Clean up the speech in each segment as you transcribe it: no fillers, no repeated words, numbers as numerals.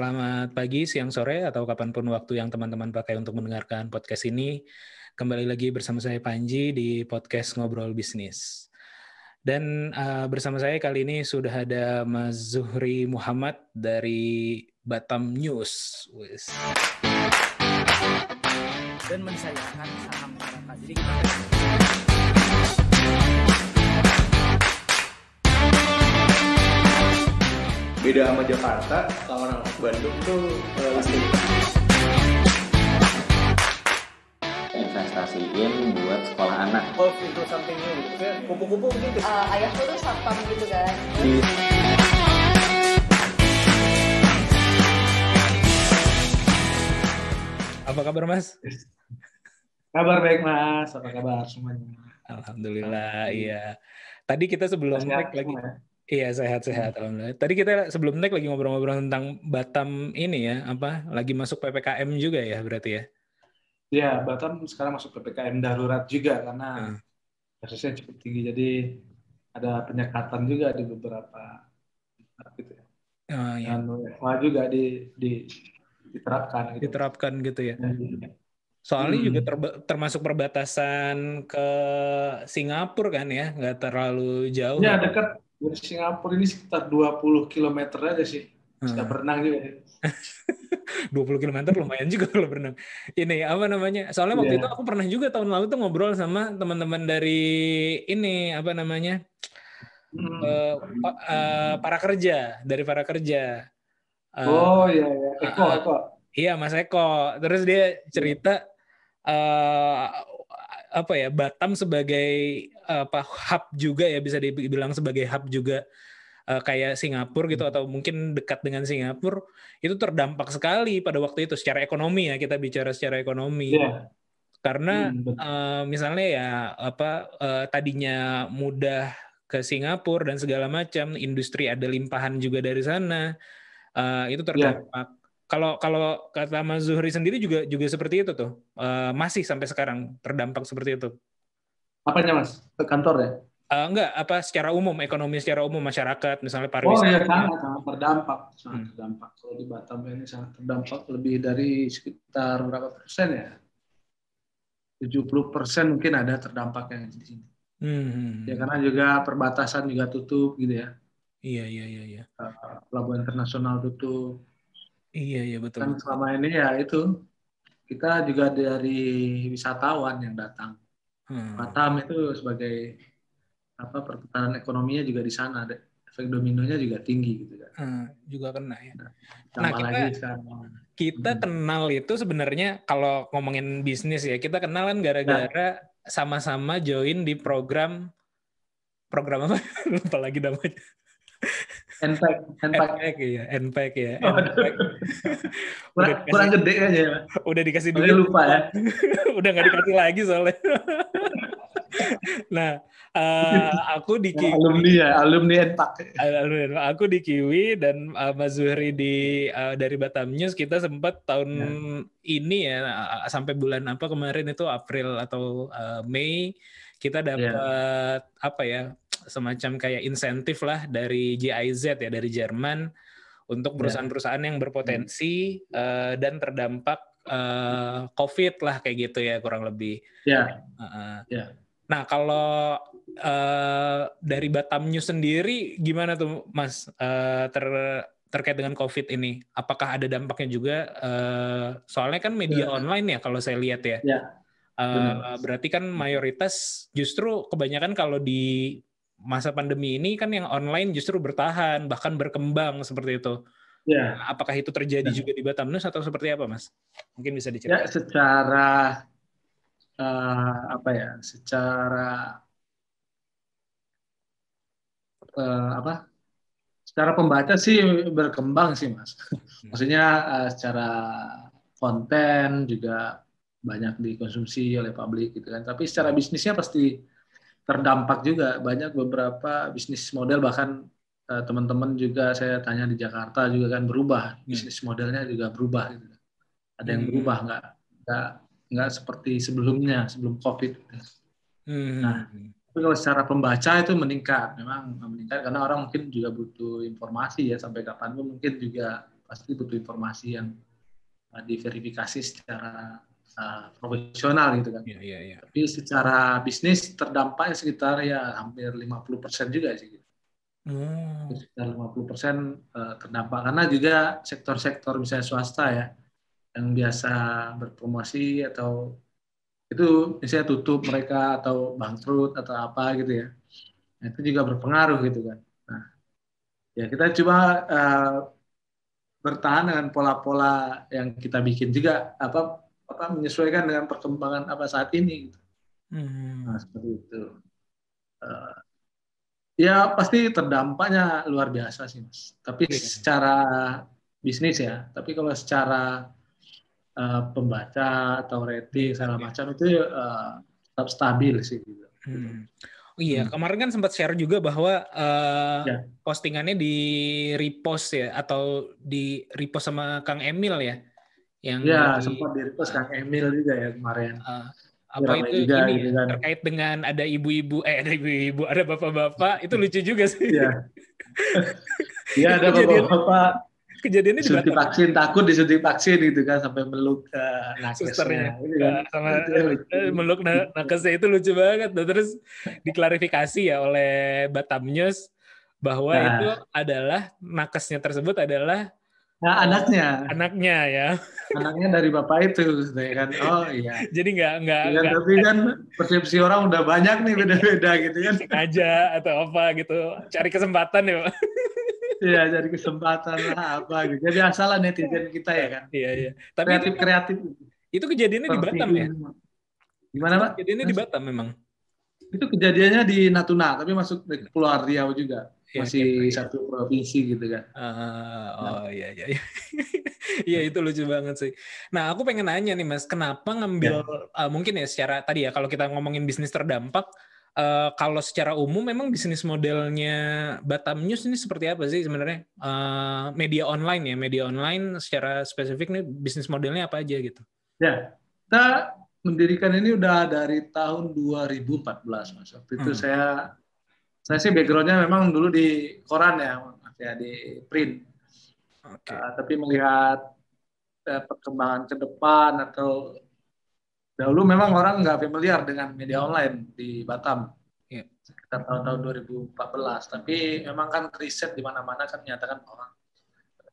Selamat pagi, siang, sore, atau kapanpun waktu yang teman-teman pakai untuk mendengarkan podcast ini. Kembali lagi bersama saya Panji di podcast Ngobrol Bisnis. Dan bersama saya kali ini sudah ada Mas Zuhri Muhammad dari Batam News. Dan mensayangkan saham masyarakat. Jadi beda sama Jakarta, kalau orang Bandung tuh pasti investasiin buat sekolah anak. golf itu something new gitu ya, kupu-kupu gitu. Ayahku tuh satpam gitu kan. Apa kabar Mas? Kabar baik Mas, apa kabar semuanya? Alhamdulillah, iya. Tadi kita sebelum Sehat break lagi. semua ya? Iya, sehat-sehat. Alhamdulillah. Tadi kita sebelum break lagi ngobrol-ngobrol tentang Batam ini ya, lagi masuk PPKM juga ya berarti ya? Ya, Batam sekarang masuk PPKM darurat juga karena kasusnya cukup tinggi. Jadi ada penyekatan juga di beberapa gitu ya. Oh, iya. Dan WFH juga diterapkan gitu. Diterapkan gitu ya. Soalnya juga termasuk perbatasan ke Singapura kan ya, nggak terlalu jauh. Ya, dekat dari Singapura ini sekitar 20 km aja sih. Bisa berenang juga ya. 20 km lumayan juga kalau berenang. Ini apa namanya? Soalnya waktu itu aku pernah juga tahun lalu tuh ngobrol sama teman-teman dari ini apa namanya? Para kerja, dari para kerja. Oh iya ya, Eko. Iya, Mas Eko. Terus dia cerita apa ya, Batam sebagai hub juga ya, bisa dibilang sebagai hub juga. Kayak Singapura gitu atau mungkin dekat dengan Singapura itu terdampak sekali pada waktu itu secara ekonomi ya, kita bicara secara ekonomi. Karena misalnya ya tadinya mudah ke Singapura dan segala macam, industri ada limpahan juga dari sana, itu terdampak. Kalau kata Mas Zuhri sendiri juga seperti itu tuh, masih sampai sekarang terdampak seperti itu. Apanya Mas? Ke kantor ya? Enggak, secara umum, ekonomi secara umum masyarakat, misalnya Oh pariwisata. iya, sangat terdampak. Kalau di Batam ini sangat terdampak, lebih dari sekitar berapa persen ya? 70% mungkin ada terdampaknya di sini. Ya karena juga perbatasan juga tutup gitu ya. Iya. Pelabuhan internasional tutup. Iya betul. Dan selama ini ya itu kita juga dari wisatawan yang datang. Batam itu sebagai perputaran ekonominya juga di sana, efek dominonya juga tinggi gitu kan. Juga kena ya. Nah kita kenal itu sebenarnya kalau ngomongin bisnis ya, kita kenal kan gara-gara sama-sama join di program apa? Lupa lagi namanya. NPAC ya. Kurang gede aja. Udah dikasih duit. Lupa ya. Udah nggak dikasih lagi soalnya. Nah, aku di Kiwi. Alumni NPAC. Aku di Kiwi dan Mas Zuhri dari Batam News, kita sempat tahun ini ya, sampai bulan apa kemarin itu April atau Mei, kita dapat semacam kayak insentif lah dari GIZ ya, dari Jerman, untuk perusahaan-perusahaan yang berpotensi dan terdampak COVID lah kayak gitu ya, kurang lebih. Nah, kalau dari Batam News sendiri gimana tuh Mas terkait dengan COVID ini? Apakah ada dampaknya juga? Soalnya kan media online ya kalau saya lihat ya. Berarti kan mayoritas justru kebanyakan kalau di masa pandemi ini kan yang online justru bertahan, bahkan berkembang seperti itu. Apakah itu terjadi juga di Batam News atau seperti apa, Mas? Mungkin bisa diceritakan. Ya, secara secara pembaca sih berkembang sih Mas. Maksudnya secara konten juga banyak dikonsumsi oleh publik gitu kan. Tapi secara bisnisnya pasti terdampak juga. Banyak beberapa bisnis model, bahkan teman-teman juga saya tanya di Jakarta juga kan berubah. Bisnis modelnya juga berubah gitu. Ada yang berubah, nggak seperti sebelumnya, sebelum COVID. Nah, tapi kalau secara pembaca itu memang meningkat karena orang mungkin juga butuh informasi ya, sampai kapanpun mungkin juga pasti butuh informasi yang diverifikasi secara profesional gitu kan. Iya. Tapi secara bisnis terdampaknya sekitar ya hampir 50% juga sih. Sekitar 50% terdampak karena juga sektor-sektor misalnya swasta ya yang biasa berpromosi atau itu misalnya tutup mereka atau bangkrut atau apa gitu ya. Nah, itu juga berpengaruh gitu kan. Nah, ya kita coba bertahan dengan pola-pola yang kita bikin juga apa menyesuaikan dengan perkembangan apa saat ini. Gitu. Nah, seperti itu. Ya pasti terdampaknya luar biasa sih Mas. Tapi secara bisnis ya. Tapi kalau secara pembaca atau rating segala macam itu tetap stabil sih. Gitu. Oh iya, kemarin kan sempat share juga bahwa Ya. postingannya di repost ya, atau di repost sama Kang Emil ya, yang ya sempat di repost Kang Emil juga ya kemarin. Apa itu juga, ini gitu ya, kan. terkait dengan ada ibu-ibu, ada bapak-bapak, itu lucu juga sih. Iya. Iya ada bapak-bapak. Kejadiannya disuntik vaksin, takut disuntik vaksin gitu kan sampai meluk susternya nakesnya. Sama meluk nakesnya itu lucu banget. Dan terus diklarifikasi ya oleh Batam News bahwa itu adalah nakesnya tersebut adalah anaknya ya. Anaknya dari bapak itu kan. Oh iya. Jadi enggak tapi kan persepsi orang udah banyak nih beda-beda gitu kan. Aja atau apa gitu. Cari kesempatan ya, Pak. Iya, cari kesempatan lah apa gitu. Jadi asalah netizen kita ya kan. Iya. Tapi kreatif. Itu kejadiannya di Batam ya? Gimana, Pak? Kejadiannya di Batam memang. Itu kejadiannya di Natuna, tapi masuk ke Pulau Riau juga. Masih satu provinsi gitu kan. Iya. Iya, itu lucu banget sih. Nah, aku pengen nanya nih Mas, kenapa ngambil mungkin ya secara tadi ya kalau kita ngomongin bisnis terdampak, kalau secara umum memang bisnis modelnya Batam News ini seperti apa sih sebenarnya? Media online secara spesifik nih bisnis modelnya apa aja gitu? Ya, kita mendirikan ini udah dari tahun 2014 Mas. Waktu itu saya sih background-nya memang dulu di koran ya di print. Tapi melihat perkembangan ke depan atau dahulu memang orang nggak familiar dengan media online di Batam. Sekitar tahun-tahun 2014. Tapi memang kan riset di mana-mana kan menyatakan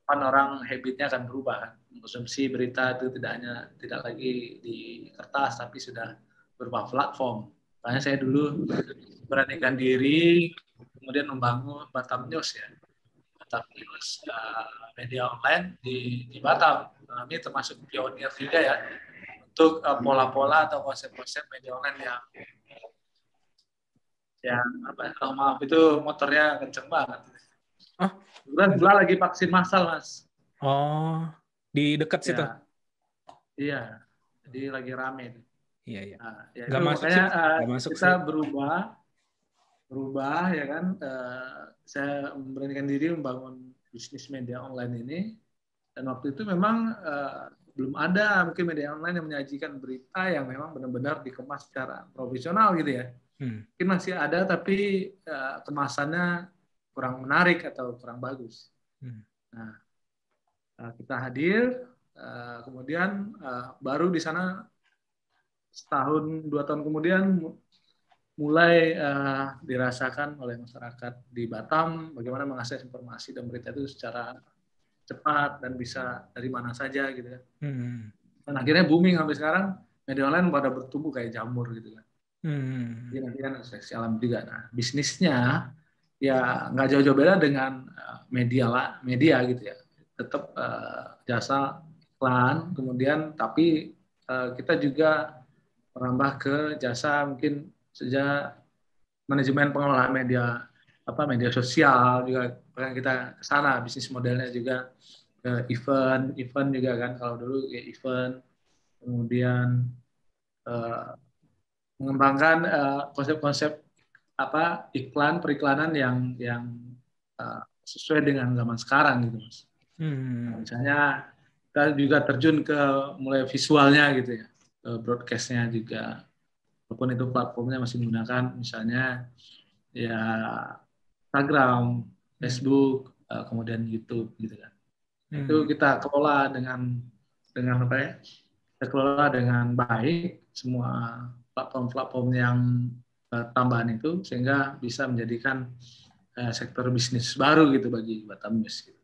orang habitnya akan berubah kan. Konsumsi berita itu tidak lagi di kertas tapi sudah berupa platform. Makanya saya dulu beranikan diri kemudian membangun Batam News ya. Batam News media online di Batam. Kami termasuk pionir juga ya untuk pola-pola atau konsep-konsep media online yang maaf itu motornya kenceng banget. Bulan lagi vaksin massal Mas. Oh, di dekat situ. Iya, jadi lagi rame. Iya. Nah, ya makanya kita berubah ya kan. Saya memberanikan diri membangun bisnis media online ini. Dan waktu itu memang belum ada mungkin media online yang menyajikan berita yang memang benar-benar dikemas secara profesional gitu ya. Mungkin masih ada tapi kemasannya kurang menarik atau kurang bagus. Nah, kita hadir, kemudian baru di sana setahun 2 tahun kemudian mulai dirasakan oleh masyarakat di Batam bagaimana mengakses informasi dan berita itu secara cepat dan bisa dari mana saja gitu kan. Dan akhirnya booming sampai sekarang media online pada bertumbuh kayak jamur gitu kan. Jadi nanti kan seleksi alam juga. Nah, bisnisnya ya nggak jauh-jauh beda dengan media gitu ya. Tetap jasa iklan, kemudian tapi kita juga merambah ke jasa mungkin sejak manajemen pengelolaan media sosial juga kita ke sana bisnis modelnya juga ke event juga kan kalau dulu ya event kemudian mengembangkan konsep-konsep periklanan yang sesuai dengan zaman sekarang gitu Mas. Misalnya kita juga terjun ke mulai visualnya gitu ya, broadcastnya juga, walaupun itu platformnya masih menggunakan misalnya ya Instagram, Facebook, kemudian YouTube gitu kan. Itu kita kelola dengan apa ya? Kita kelola dengan baik semua platform-platform yang tambahan itu sehingga bisa menjadikan sektor bisnis baru gitu bagi Batam News. Gitu.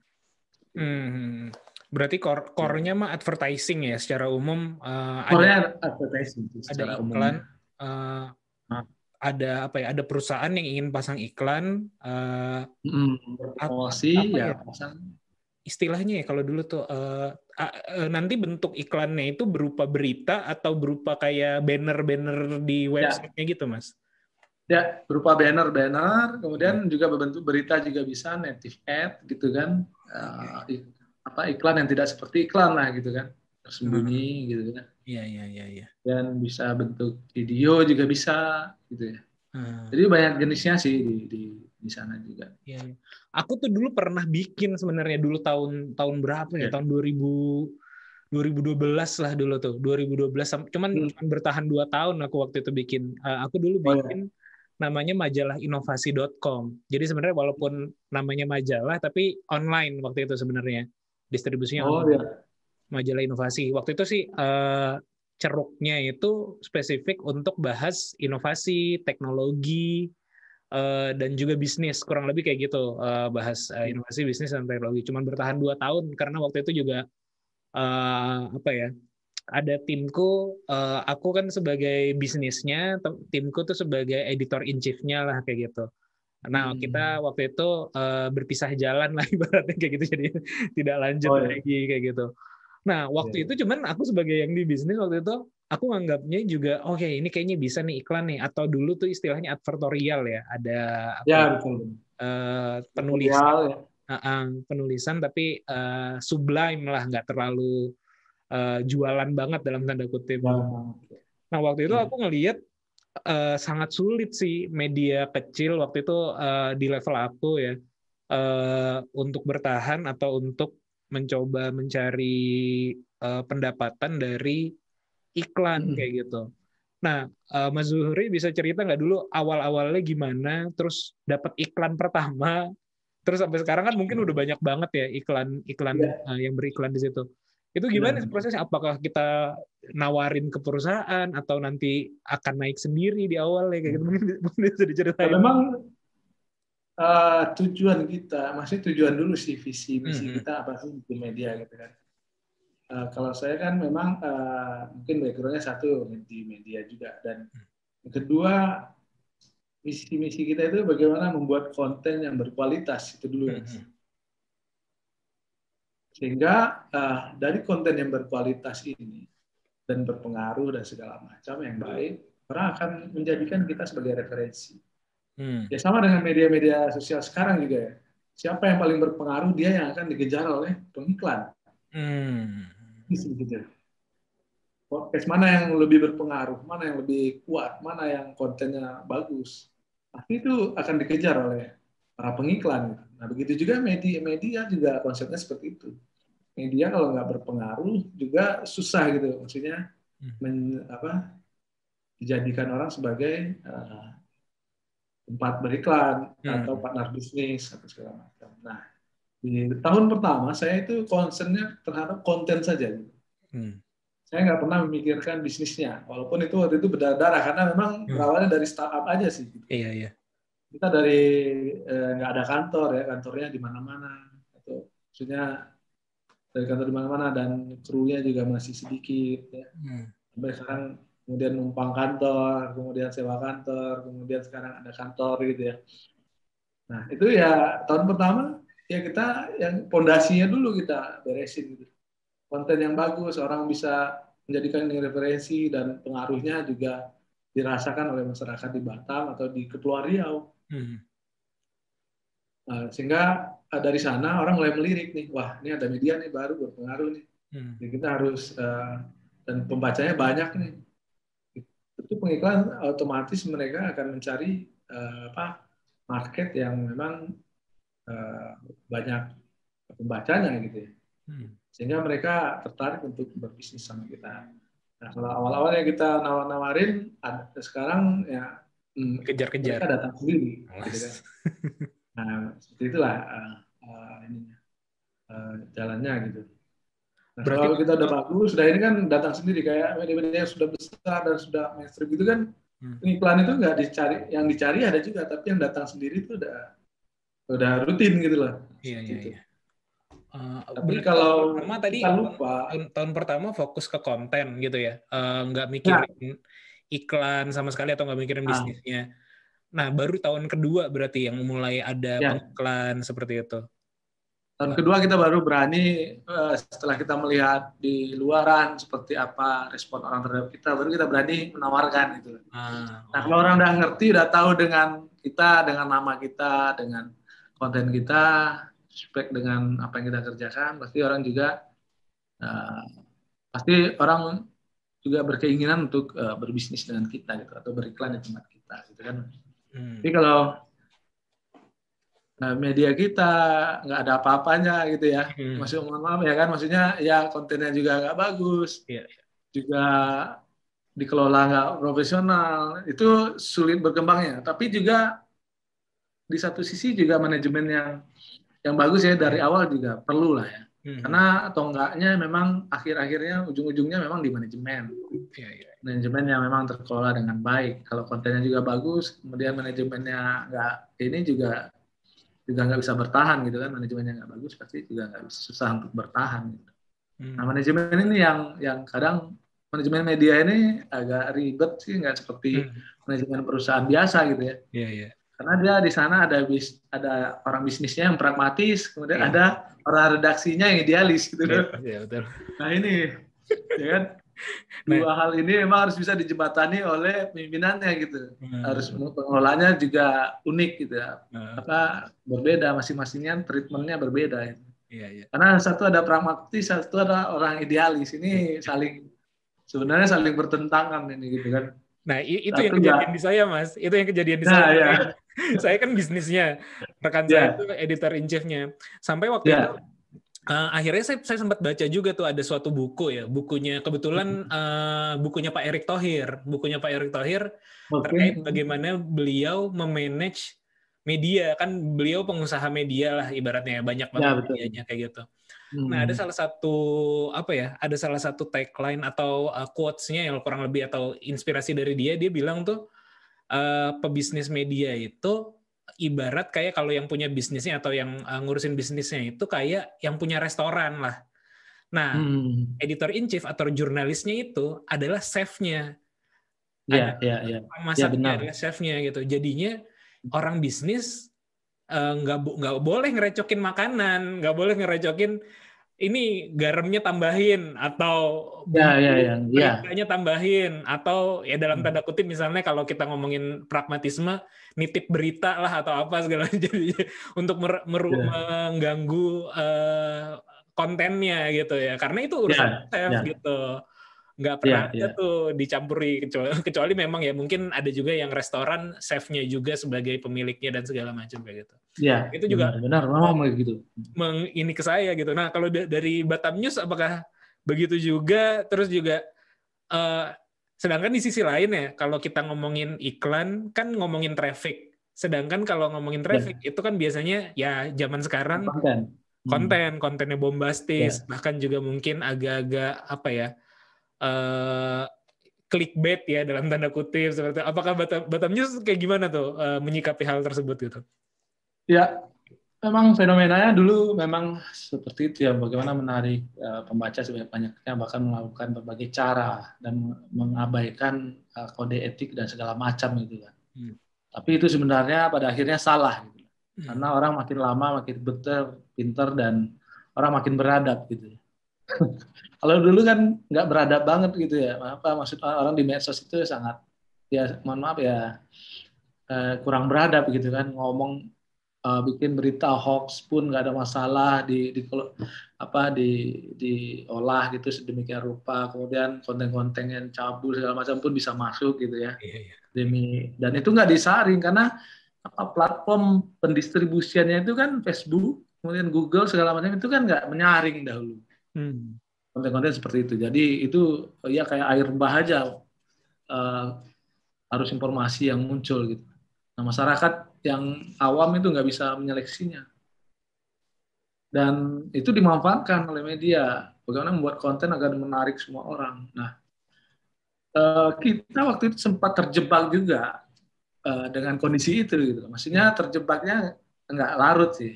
Berarti core-nya mah advertising ya secara umum. Core-nya advertising secara ada iklan, ada apa ya? Ada perusahaan yang ingin pasang iklan. Promosi ya pasang. Istilahnya ya kalau dulu tuh nanti bentuk iklannya itu berupa berita atau berupa kayak banner-banner di website-nya gitu, Mas? Ya, berupa banner, kemudian juga berbentuk berita juga bisa, native ad gitu kan. Iklan yang tidak seperti iklan lah gitu kan, tersembunyi gitu kan. Iya. Dan bisa bentuk video juga bisa gitu ya. Jadi banyak jenisnya sih di sana juga. Iya. Aku tuh dulu pernah bikin sebenarnya dulu tahun berapa ya? Tahun 2012 lah dulu tuh. 2012 cuman bertahan 2 tahun aku waktu itu bikin. Aku dulu bikin namanya majalah inovasi.com. Jadi sebenarnya walaupun namanya majalah tapi online waktu itu sebenarnya. Distribusinya online. Majalah inovasi. Waktu itu sih ceruknya itu spesifik untuk bahas inovasi, teknologi, dan juga bisnis, kurang lebih kayak gitu, bahas inovasi, bisnis, dan teknologi. Cuman bertahan 2 tahun karena waktu itu juga ada timku, aku kan sebagai bisnisnya, timku tuh sebagai editor in chief-nya lah kayak gitu. Nah, kita waktu itu berpisah jalan lah ibaratnya kayak gitu, jadi tidak lanjut lagi kayak gitu. Nah, waktu itu cuman aku sebagai yang di bisnis waktu itu, aku nganggapnya juga, oke, ini kayaknya bisa nih iklan nih. Atau dulu tuh istilahnya advertorial ya, ada penulisan tapi sublime lah, nggak terlalu jualan banget dalam tanda kutip. Nah, waktu itu aku ngelihat sangat sulit sih media kecil waktu itu di level aku ya, untuk bertahan atau untuk mencoba mencari pendapatan dari iklan kayak gitu. Nah, Mas Zuhri bisa cerita nggak dulu awal-awalnya gimana, terus dapat iklan pertama, terus sampai sekarang kan mungkin udah banyak banget ya iklan yang beriklan di situ. Itu gimana prosesnya? Apakah kita nawarin ke perusahaan atau nanti akan naik sendiri di awal ya kayak gitu? Mungkin bisa diceritain. Memang tujuan kita, maksudnya tujuan dulu sih visi misi kita apa sih di media gitu kan. Kalau saya kan memang mungkin background-nya satu di media juga, dan yang kedua misi kita itu bagaimana membuat konten yang berkualitas itu dulu. Sehingga dari konten yang berkualitas ini dan berpengaruh dan segala macam yang baik, orang akan menjadikan kita sebagai referensi. Ya sama dengan media-media sosial sekarang juga ya. Siapa yang paling berpengaruh, dia yang akan dikejar oleh pengiklan. Podcast mana yang lebih berpengaruh, mana yang lebih kuat, mana yang kontennya bagus, pasti itu akan dikejar oleh para pengiklan. Nah begitu juga media juga konsepnya seperti itu. Media kalau nggak berpengaruh juga susah gitu, maksudnya dijadikan orang sebagai tempat beriklan atau partner bisnis atau segala macam. Nah, di tahun pertama saya itu concernnya terhadap konten saja. Saya nggak pernah memikirkan bisnisnya, walaupun itu waktu itu berdarah karena memang berawalnya dari startup aja sih. Iya. Kita dari nggak ada kantor ya, kantornya di mana-mana. Atau maksudnya dari kantor di mana-mana dan krunya juga masih sedikit. Ya. Sampai sekarang kemudian numpang kantor, kemudian sewa kantor, kemudian sekarang ada kantor gitu ya. Nah itu ya tahun pertama ya kita yang pondasinya dulu kita beresin gitu. Konten yang bagus, orang bisa menjadikan ini referensi dan pengaruhnya juga dirasakan oleh masyarakat di Batam atau di Kepulauan Riau. Nah, sehingga dari sana orang mulai melirik nih, wah ini ada media nih baru berpengaruh nih. Jadi kita harus dan pembacanya banyak nih. Itu pengiklan otomatis mereka akan mencari market yang memang banyak pembacanya gitu ya. Sehingga mereka tertarik untuk berbisnis sama kita. Nah, kalau awal-awalnya kita nawarin, sekarang ya kejar-kejar. Mereka datang sendiri. Gitu kan. Nah, seperti itulah jalannya gitu. Nah, Berarti kalau kita udah bagus, sudah ini kan datang sendiri kayak media-media yang sudah besar dan sudah mainstream gitu kan, iklan itu nggak dicari, yang dicari ada juga, tapi yang datang sendiri itu udah rutin gitu lah. iya. Gitu. Iya. Tapi Berarti kalau pertama tadi kita lupa, tahun pertama fokus ke konten gitu ya, nggak mikirin iklan sama sekali atau nggak mikirin bisnisnya. Nah, baru tahun kedua berarti yang mulai ada pengiklan seperti itu. tahun kedua kita baru berani setelah kita melihat di luaran seperti apa respon orang terhadap kita, baru kita berani menawarkan gitu. Nah, kalau orang udah ngerti, udah tahu dengan kita, dengan nama kita, dengan konten kita, spek dengan apa yang kita kerjakan, pasti orang juga juga berkeinginan untuk berbisnis dengan kita gitu, atau beriklan di tempat kita gitu kan. Jadi kalau media kita nggak ada apa-apanya gitu ya, maaf ya kan, maksudnya ya kontennya juga nggak bagus, juga dikelola nggak profesional, itu sulit berkembangnya. Tapi juga di satu sisi juga manajemen yang bagus ya dari awal juga perlu lah ya. Karena atau enggaknya memang akhir-akhirnya ujung-ujungnya memang di manajemen. Manajemen yang memang terkelola dengan baik. Kalau kontennya juga bagus, kemudian manajemennya ini juga nggak bisa bertahan gitu kan, manajemennya nggak bagus pasti juga nggak bisa, susah untuk bertahan gitu. Nah, manajemen ini yang kadang manajemen media ini agak ribet sih, nggak seperti manajemen perusahaan biasa gitu ya. Karena dia di sana ada orang bisnisnya yang pragmatis, kemudian ada orang redaksinya yang idealis gitu. Betul. Nah ini, ya kan, dua hal ini memang harus bisa dijembatani oleh pimpinannya gitu. Harus pengelolanya juga unik gitu ya. Apa berbeda, masing-masingnya treatmentnya berbeda. Karena satu ada pragmatis, satu ada orang idealis. Ini sebenarnya saling bertentangan ini gitu kan. Nah, itu yang kejadian di saya, Mas. Itu yang kejadian di saya. Ya. Saya kan bisnisnya, rekan saya itu editor in chief-nya. Sampai waktu itu akhirnya saya sempat baca juga tuh ada suatu buku ya, bukunya kebetulan bukunya Pak Erick Thohir terkait bagaimana beliau memanage media, kan beliau pengusaha media lah ibaratnya, banyak banget medianya kayak gitu. Nah, ada salah satu tagline atau quotes-nya yang kurang lebih atau inspirasi dari dia bilang tuh pebisnis media itu ibarat kayak kalau yang punya bisnisnya atau yang ngurusin bisnisnya itu kayak yang punya restoran lah. Nah, editor in chief atau jurnalisnya itu adalah chef-nya. Masaknya adalah chef-nya gitu. Jadinya orang bisnis nggak boleh ngerecokin makanan, nggak boleh ngerecokin ini garamnya tambahin atau berikanya tambahin, atau ya dalam tanda kutip misalnya kalau kita ngomongin pragmatisme nitip berita lah atau apa segala jadi untuk mengganggu kontennya gitu ya, karena itu urusan chef gitu. Nggak pernah ada tuh dicampuri, kecuali memang ya mungkin ada juga yang restoran chefnya juga sebagai pemiliknya dan segala macam kayak gitu. Itu juga benar memang gitu. Ini ke saya gitu. Nah, kalau dari Batam News apakah begitu juga? Terus juga sedangkan di sisi lain ya, kalau kita ngomongin iklan kan ngomongin traffic. Sedangkan kalau ngomongin traffic itu kan biasanya ya zaman sekarang kontennya bombastis, bahkan juga mungkin agak-agak apa ya? Clickbait ya dalam tanda kutip seperti itu. Apakah Batam News kayak gimana tuh menyikapi hal tersebut gitu? Ya, memang fenomenanya dulu memang seperti itu ya, bagaimana menarik pembaca sebanyak-banyaknya, bahkan melakukan berbagai cara dan mengabaikan kode etik dan segala macam gitu kan. Tapi itu sebenarnya pada akhirnya salah gitu. Karena orang makin lama makin pinter dan orang makin beradab gitu. Kalau dulu kan nggak beradab banget gitu ya, maksud orang di medsos itu sangat ya mohon maaf ya kurang beradab gitu kan, ngomong bikin berita hoax pun nggak ada masalah diolah gitu sedemikian rupa, kemudian konten-konten yang cabul segala macam pun bisa masuk gitu ya. Dan itu nggak disaring karena platform pendistribusiannya itu kan Facebook, kemudian Google segala macam itu kan nggak menyaring dahulu. Konten-konten seperti itu. Jadi itu ya kayak air bah aja, harus informasi yang muncul gitu. Nah, masyarakat yang awam itu nggak bisa menyeleksinya. dan itu dimanfaatkan oleh media. Bagaimana membuat konten agar menarik semua orang. Nah, kita waktu itu sempat terjebak juga dengan kondisi itu gitu. Maksudnya terjebaknya nggak larut sih.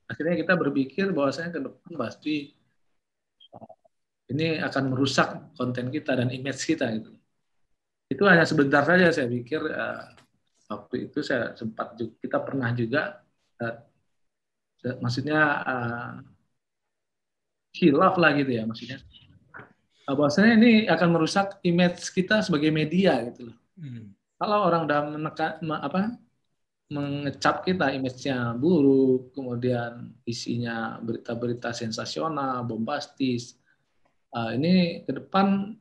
Akhirnya kita berpikir bahwasanya ke depan pasti ini akan merusak konten kita dan image kita gitu. Itu hanya sebentar saja saya pikir waktu itu saya sempat kita pernah juga maksudnya khilaf lah gitu ya maksudnya. Bahwasanya ini akan merusak image kita sebagai media gitu loh. Kalau orang udah mengecap kita image-nya buruk, kemudian isinya berita-berita sensasional, bombastis. Ini ke depan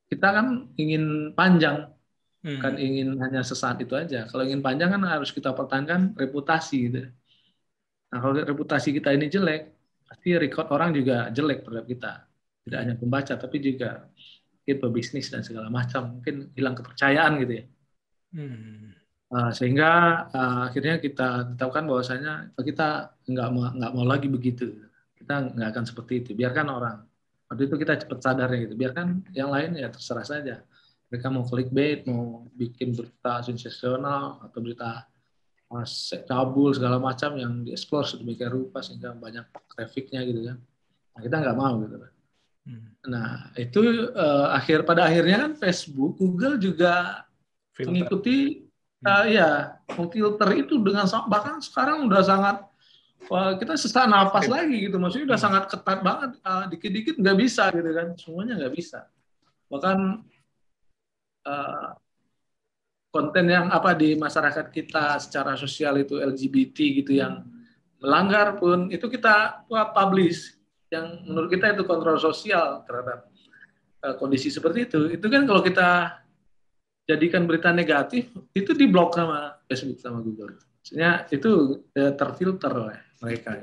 kita kan ingin panjang, kan ingin hanya sesaat itu aja. Kalau ingin panjang kan harus kita pertahankan reputasi gitu. Nah, kalau reputasi kita ini jelek, pasti record orang juga jelek terhadap kita. Tidak hanya pembaca, tapi juga mungkin pebisnis dan segala macam. Mungkin hilang kepercayaan gitu ya. Sehingga akhirnya kita tetapkan bahwasanya kita nggak mau lagi begitu. Kita nggak akan seperti itu. Biarkan orang. Waktu itu kita cepat sadarnya gitu. Biarkan yang lain ya terserah saja. Mereka mau clickbait, mau bikin berita sensasional atau berita cabul segala macam yang dieksplor sedemikian rupa sehingga banyak trafficnya gitu kan. Nah, kita nggak mau gitu. Nah itu pada akhirnya kan Facebook, Google juga mengikuti ya memfilter itu dengan bahkan sekarang udah sangat kita sesak napas lagi gitu, maksudnya udah sangat ketat banget, dikit-dikit nggak bisa gitu kan, semuanya nggak bisa. Bahkan konten yang di masyarakat kita secara sosial itu LGBT gitu yang melanggar pun itu kita publish, yang menurut kita itu kontrol sosial terhadap kondisi seperti itu kan kalau kita jadikan berita negatif itu diblok sama Facebook sama Google. Maksudnya itu terfilter oleh mereka.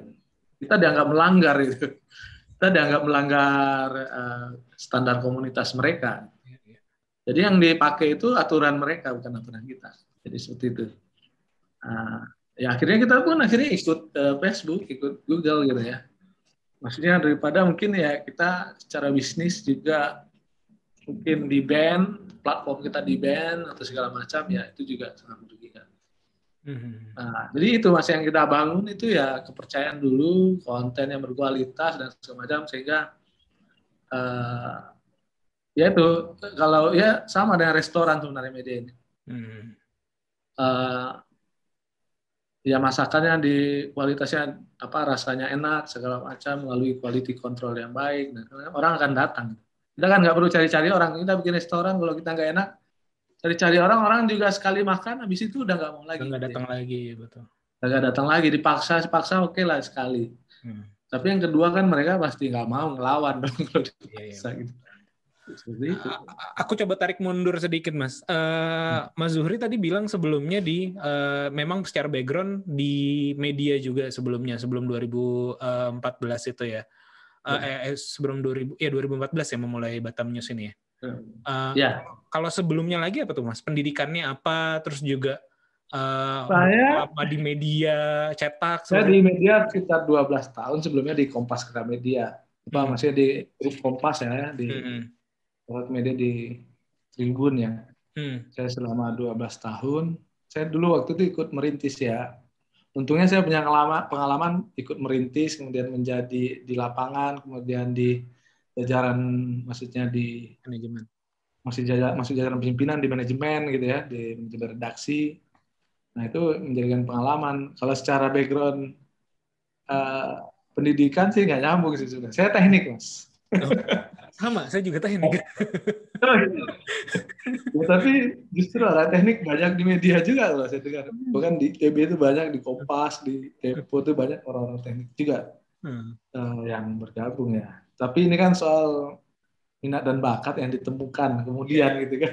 Kita dianggap melanggar itu. Kita dianggap melanggar standar komunitas mereka. Jadi yang dipakai itu aturan mereka bukan aturan kita. Jadi seperti itu. Ya akhirnya kita pun ikut Facebook, ikut Google gitu ya. Maksudnya daripada mungkin ya kita secara bisnis juga mungkin di ban, platform kita di ban atau segala macam ya itu juga sangat merugikan. Nah, jadi itu Mas yang kita bangun itu ya kepercayaan dulu, konten yang berkualitas dan segala macam sehingga ya itu kalau ya sama dengan restoran sebenarnya media ini. Ya masakannya di kualitasnya rasanya enak segala macam melalui quality control yang baik, dan orang akan datang. Kita kan nggak perlu cari-cari orang, kita bikin restoran kalau kita nggak enak cari-cari orang juga sekali makan habis itu udah nggak mau lagi. Nggak datang lagi, betul. Nggak datang lagi, dipaksa oke lah sekali. Tapi yang kedua kan mereka pasti nggak mau ngelawan dong kalau dipaksa gitu. Aku coba tarik mundur sedikit Mas. Mas Zuhri tadi bilang sebelumnya memang secara background di media juga sebelum 2014 itu ya. Sebelum 2014 ya memulai Batam News ini ya. Kalau sebelumnya lagi apa tuh Mas? Pendidikannya apa? Terus juga saya apa di media cetak? Saya di media sekitar 12 tahun, sebelumnya di Kompas Gramedia. Maksudnya di grup Kompas ya, di media di Tribun ya. Saya selama 12 tahun. Saya dulu waktu itu ikut merintis ya. Untungnya saya punya pengalaman ikut merintis, kemudian menjadi di lapangan, kemudian di jajaran, maksudnya di manajemen. Masuk jajaran pimpinan di manajemen gitu ya, di manajemen redaksi. Nah itu menjadikan pengalaman. Kalau secara background pendidikan sih nggak nyambung sih sudah. Saya teknik Mas. Sama, saya juga teknik. Ya, tapi justru arah teknik banyak di media juga loh saya dengar. Bahkan di TB itu banyak, di Kompas, di Tempo itu banyak orang-orang teknik juga yang bergabung ya. Tapi ini kan soal minat dan bakat yang ditemukan kemudian gitu kan.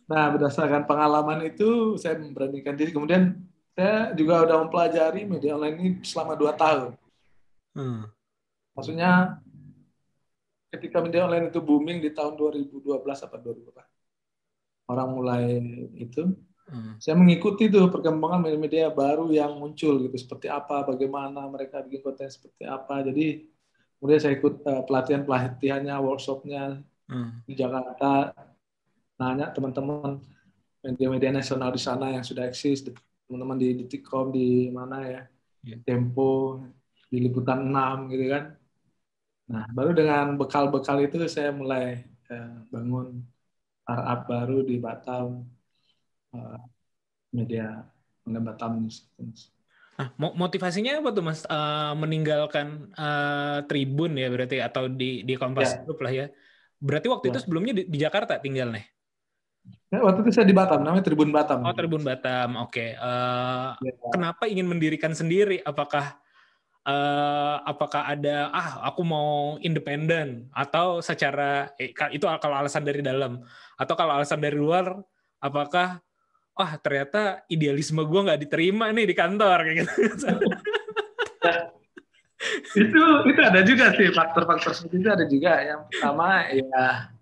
Nah berdasarkan pengalaman itu saya memberanikan diri. Kemudian saya juga udah mempelajari media online ini selama 2 tahun. Maksudnya ketika media online itu booming di tahun 2012 apa 2000 orang mulai itu. Saya mengikuti tuh perkembangan media-media baru yang muncul gitu, seperti apa, bagaimana mereka bikin konten seperti apa. Jadi kemudian saya ikut pelatihannya, workshopnya di Jakarta, nanya teman-teman media-media nasional di sana yang sudah eksis, teman-teman di Detikcom, di mana ya, Tempo, di Liputan 6 gitu kan. Nah, baru dengan bekal-bekal itu saya mulai bangun startup baru di Batam, media Batam News. Nah, motivasinya apa tuh Mas meninggalkan Tribun ya berarti atau di Kompas Group lah ya. Berarti waktu itu sebelumnya di Jakarta tinggal nih. Waktu itu saya di Batam, namanya Tribun Batam. Oh, Tribun Batam. Oke. Kenapa ingin mendirikan sendiri? Apakah ada aku mau independen atau secara itu kalau alasan dari dalam, atau kalau alasan dari luar apakah ternyata idealisme gue nggak diterima nih di kantor kayak gitu. itu ada juga sih faktor-faktor seperti itu, ada juga. Yang pertama ya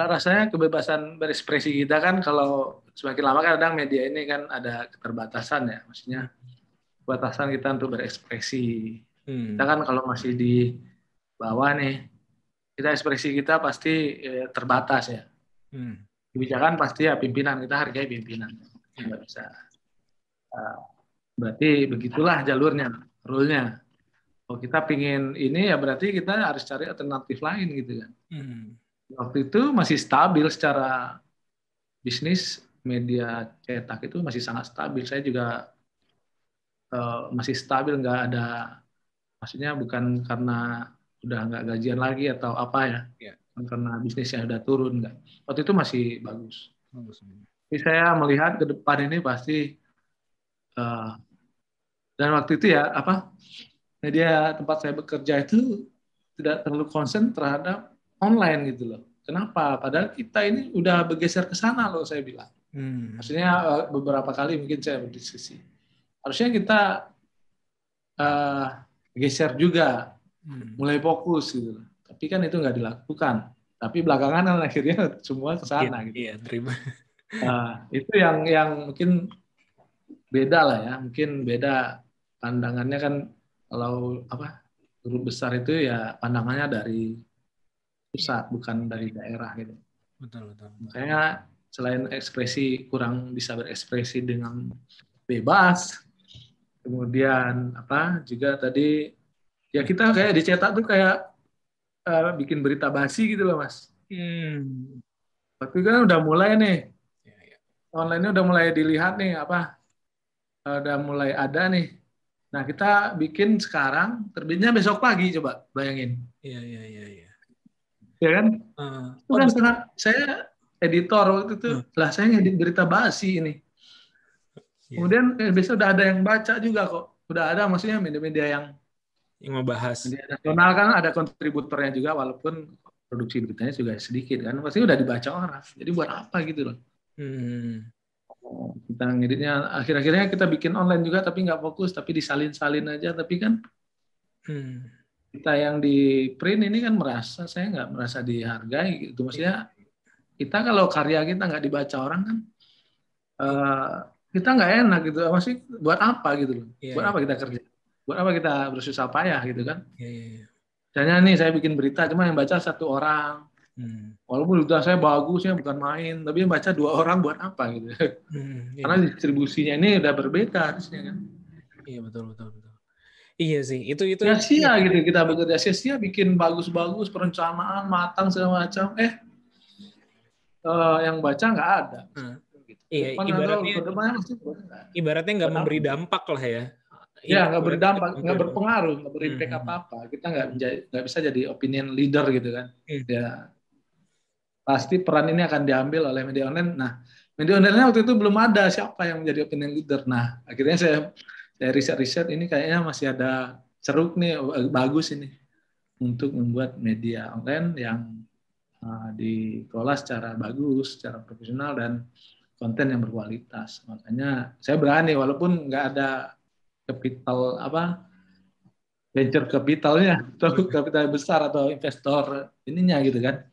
rasanya kebebasan berekspresi kita kan, kalau semakin lama kadang media ini kan ada keterbatasan ya, maksudnya batasan kita untuk berekspresi. Kita kan kalau masih di bawah nih, kita ekspresi kita pasti terbatas ya. Kebijakan pasti ya pimpinan, kita hargai pimpinan. Nggak bisa. Berarti begitulah jalurnya, rule-nya. Kalau kita pingin ini ya berarti kita harus cari alternatif lain gitu kan. Waktu itu masih stabil secara bisnis, media cetak itu masih sangat stabil. Saya juga masih stabil, nggak ada, maksudnya bukan karena udah nggak gajian lagi atau apa ya, karena bisnisnya udah turun, nggak. Waktu itu masih bagus. Jadi saya melihat ke depan ini pasti, dan waktu itu ya media tempat saya bekerja itu tidak terlalu konsen terhadap online gitu loh. Kenapa? Padahal kita ini udah bergeser ke sana loh, saya bilang. Maksudnya beberapa kali mungkin saya berdiskusi. Harusnya kita geser juga, mulai fokus gitu. Tapi kan itu nggak dilakukan. Tapi belakangan kan akhirnya semua ke sana. Gitu. Iya, terima. Itu yang mungkin beda lah ya. Mungkin beda pandangannya kan, kalau grup besar itu ya pandangannya dari pusat, bukan dari daerah gitu. Betul. Makanya selain ekspresi, kurang bisa berekspresi dengan bebas. Kemudian juga tadi ya kita kayak dicetak tuh kayak bikin berita basi gitu loh Mas. Waktu kan udah mulai nih, online-nya udah mulai dilihat nih, udah mulai ada nih. Nah kita bikin sekarang, terbitnya besok pagi, coba bayangin. Iya. Ya kan? Itu kan sangat, saya editor waktu itu, lah saya ngedit berita basi ini. Kemudian besok udah ada yang baca juga kok. Udah ada, maksudnya media-media yang membahas. Media nasional kan ada kontributornya juga, walaupun produksi beritanya juga sedikit kan. Pasti udah dibaca orang. Jadi buat apa gitu loh. Kita ngeditnya, akhir-akhirnya kita bikin online juga, tapi nggak fokus, tapi disalin-salin aja. Tapi kan kita yang di print ini kan saya nggak merasa dihargai gitu. Maksudnya kita kalau karya kita nggak dibaca orang kan, kita nggak enak gitu. Masih buat apa gitu loh? Buat apa kita kerja? Buat apa kita bersusah payah gitu kan? Misalnya nih saya bikin berita cuma yang baca 1 orang. Walaupun udah saya bagusnya bukan main, tapi yang baca 2 orang buat apa gitu? Karena distribusinya ini udah berbeda harusnya kan? Iya betul. Iya sih, itu sia-sia gitu kita bekerja, sia-sia bikin bagus-bagus, perencanaan matang segala macam, yang baca nggak ada. Iya, ibaratnya nggak memberi dampak lah ya. Ya, nggak berdampak, nggak berpengaruh, nggak berimpact apa-apa. Kita nggak bisa jadi opinion leader gitu kan. Ya, pasti peran ini akan diambil oleh media online. Nah, media online waktu itu belum ada siapa yang menjadi opinion leader. Nah, akhirnya saya riset ini kayaknya masih ada ceruk nih, bagus ini untuk membuat media online yang dikelola secara bagus, secara profesional dan konten yang berkualitas. Makanya saya berani walaupun nggak ada kapital venture capitalnya atau kapital besar atau investor ininya gitu kan.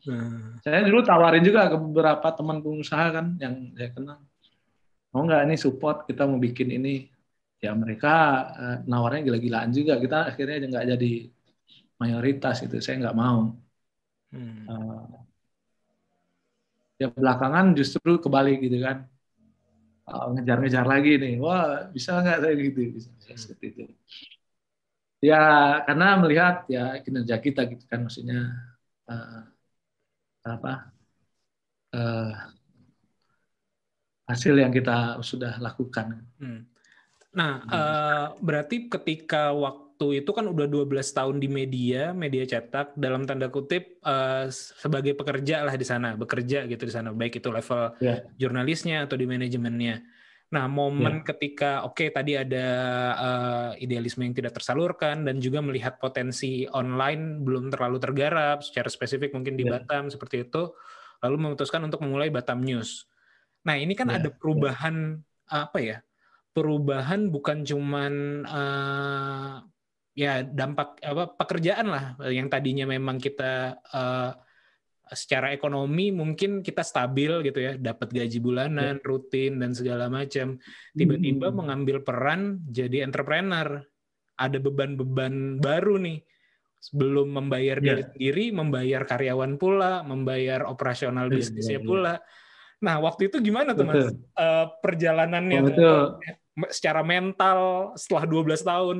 Saya dulu tawarin juga ke beberapa teman pengusaha kan yang saya kenal. mau nggak ini support, kita mau bikin ini. Ya mereka nawarnya gila-gilaan juga. Kita akhirnya nggak jadi mayoritas itu, saya nggak mau. Ya belakangan justru kebalik gitu kan, ngejar-ngejar lagi nih, wah bisa nggak saya gitu, bisa seperti itu. Ya karena melihat ya kinerja kita gitu kan, maksudnya hasil yang kita sudah lakukan. Nah, berarti ketika waktu itu kan udah 12 tahun di media cetak, dalam tanda kutip sebagai pekerja lah di sana, bekerja gitu di sana, baik itu level jurnalisnya atau di manajemennya. Nah, momen ketika tadi ada idealisme yang tidak tersalurkan dan juga melihat potensi online belum terlalu tergarap, secara spesifik mungkin di Batam seperti itu, lalu memutuskan untuk memulai Batam News. Nah, ini kan ada perubahan perubahan bukan cuman dampak pekerjaan lah, yang tadinya memang kita secara ekonomi mungkin kita stabil gitu ya, dapat gaji bulanan, rutin dan segala macam. Tiba-tiba mengambil peran jadi entrepreneur. Ada beban-beban baru nih. Belum membayar diri sendiri, membayar karyawan pula, membayar operasional bisnisnya pula. Nah, waktu itu gimana tuh Mas perjalanannya secara mental setelah 12 tahun?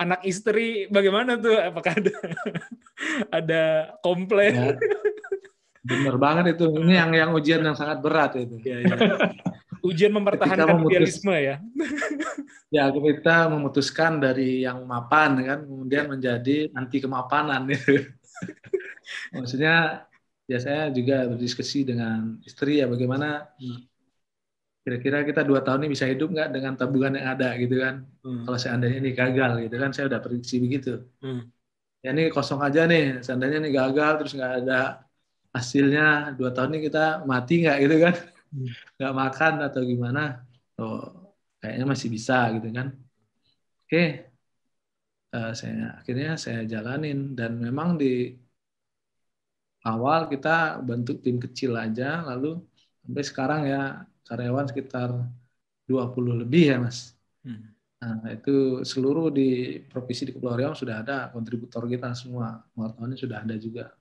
Anak istri bagaimana tuh? Apakah ada komplain? Bener banget itu. Ini yang ujian yang sangat berat itu. Ujian mempertahankan idealisme ya. Ya, kita memutuskan dari yang mapan kan, kemudian menjadi anti kemapanan gitu. Maksudnya ya saya juga berdiskusi dengan istri ya bagaimana kira-kira kita 2 tahun ini bisa hidup nggak dengan tabungan yang ada gitu kan. Kalau seandainya ini gagal gitu kan, saya udah prediksi begitu. Ya ini kosong aja nih, seandainya ini gagal terus nggak ada hasilnya, 2 tahun ini kita mati nggak gitu kan, nggak makan atau gimana. Kayaknya masih bisa gitu kan. Akhirnya saya jalanin, dan memang di awal kita bentuk tim kecil aja, lalu sampai sekarang ya karyawan sekitar 20 lebih ya Mas. Nah, itu seluruh di provinsi di Kepulauan Riau sudah ada kontributor kita semua, wartawannya sudah ada juga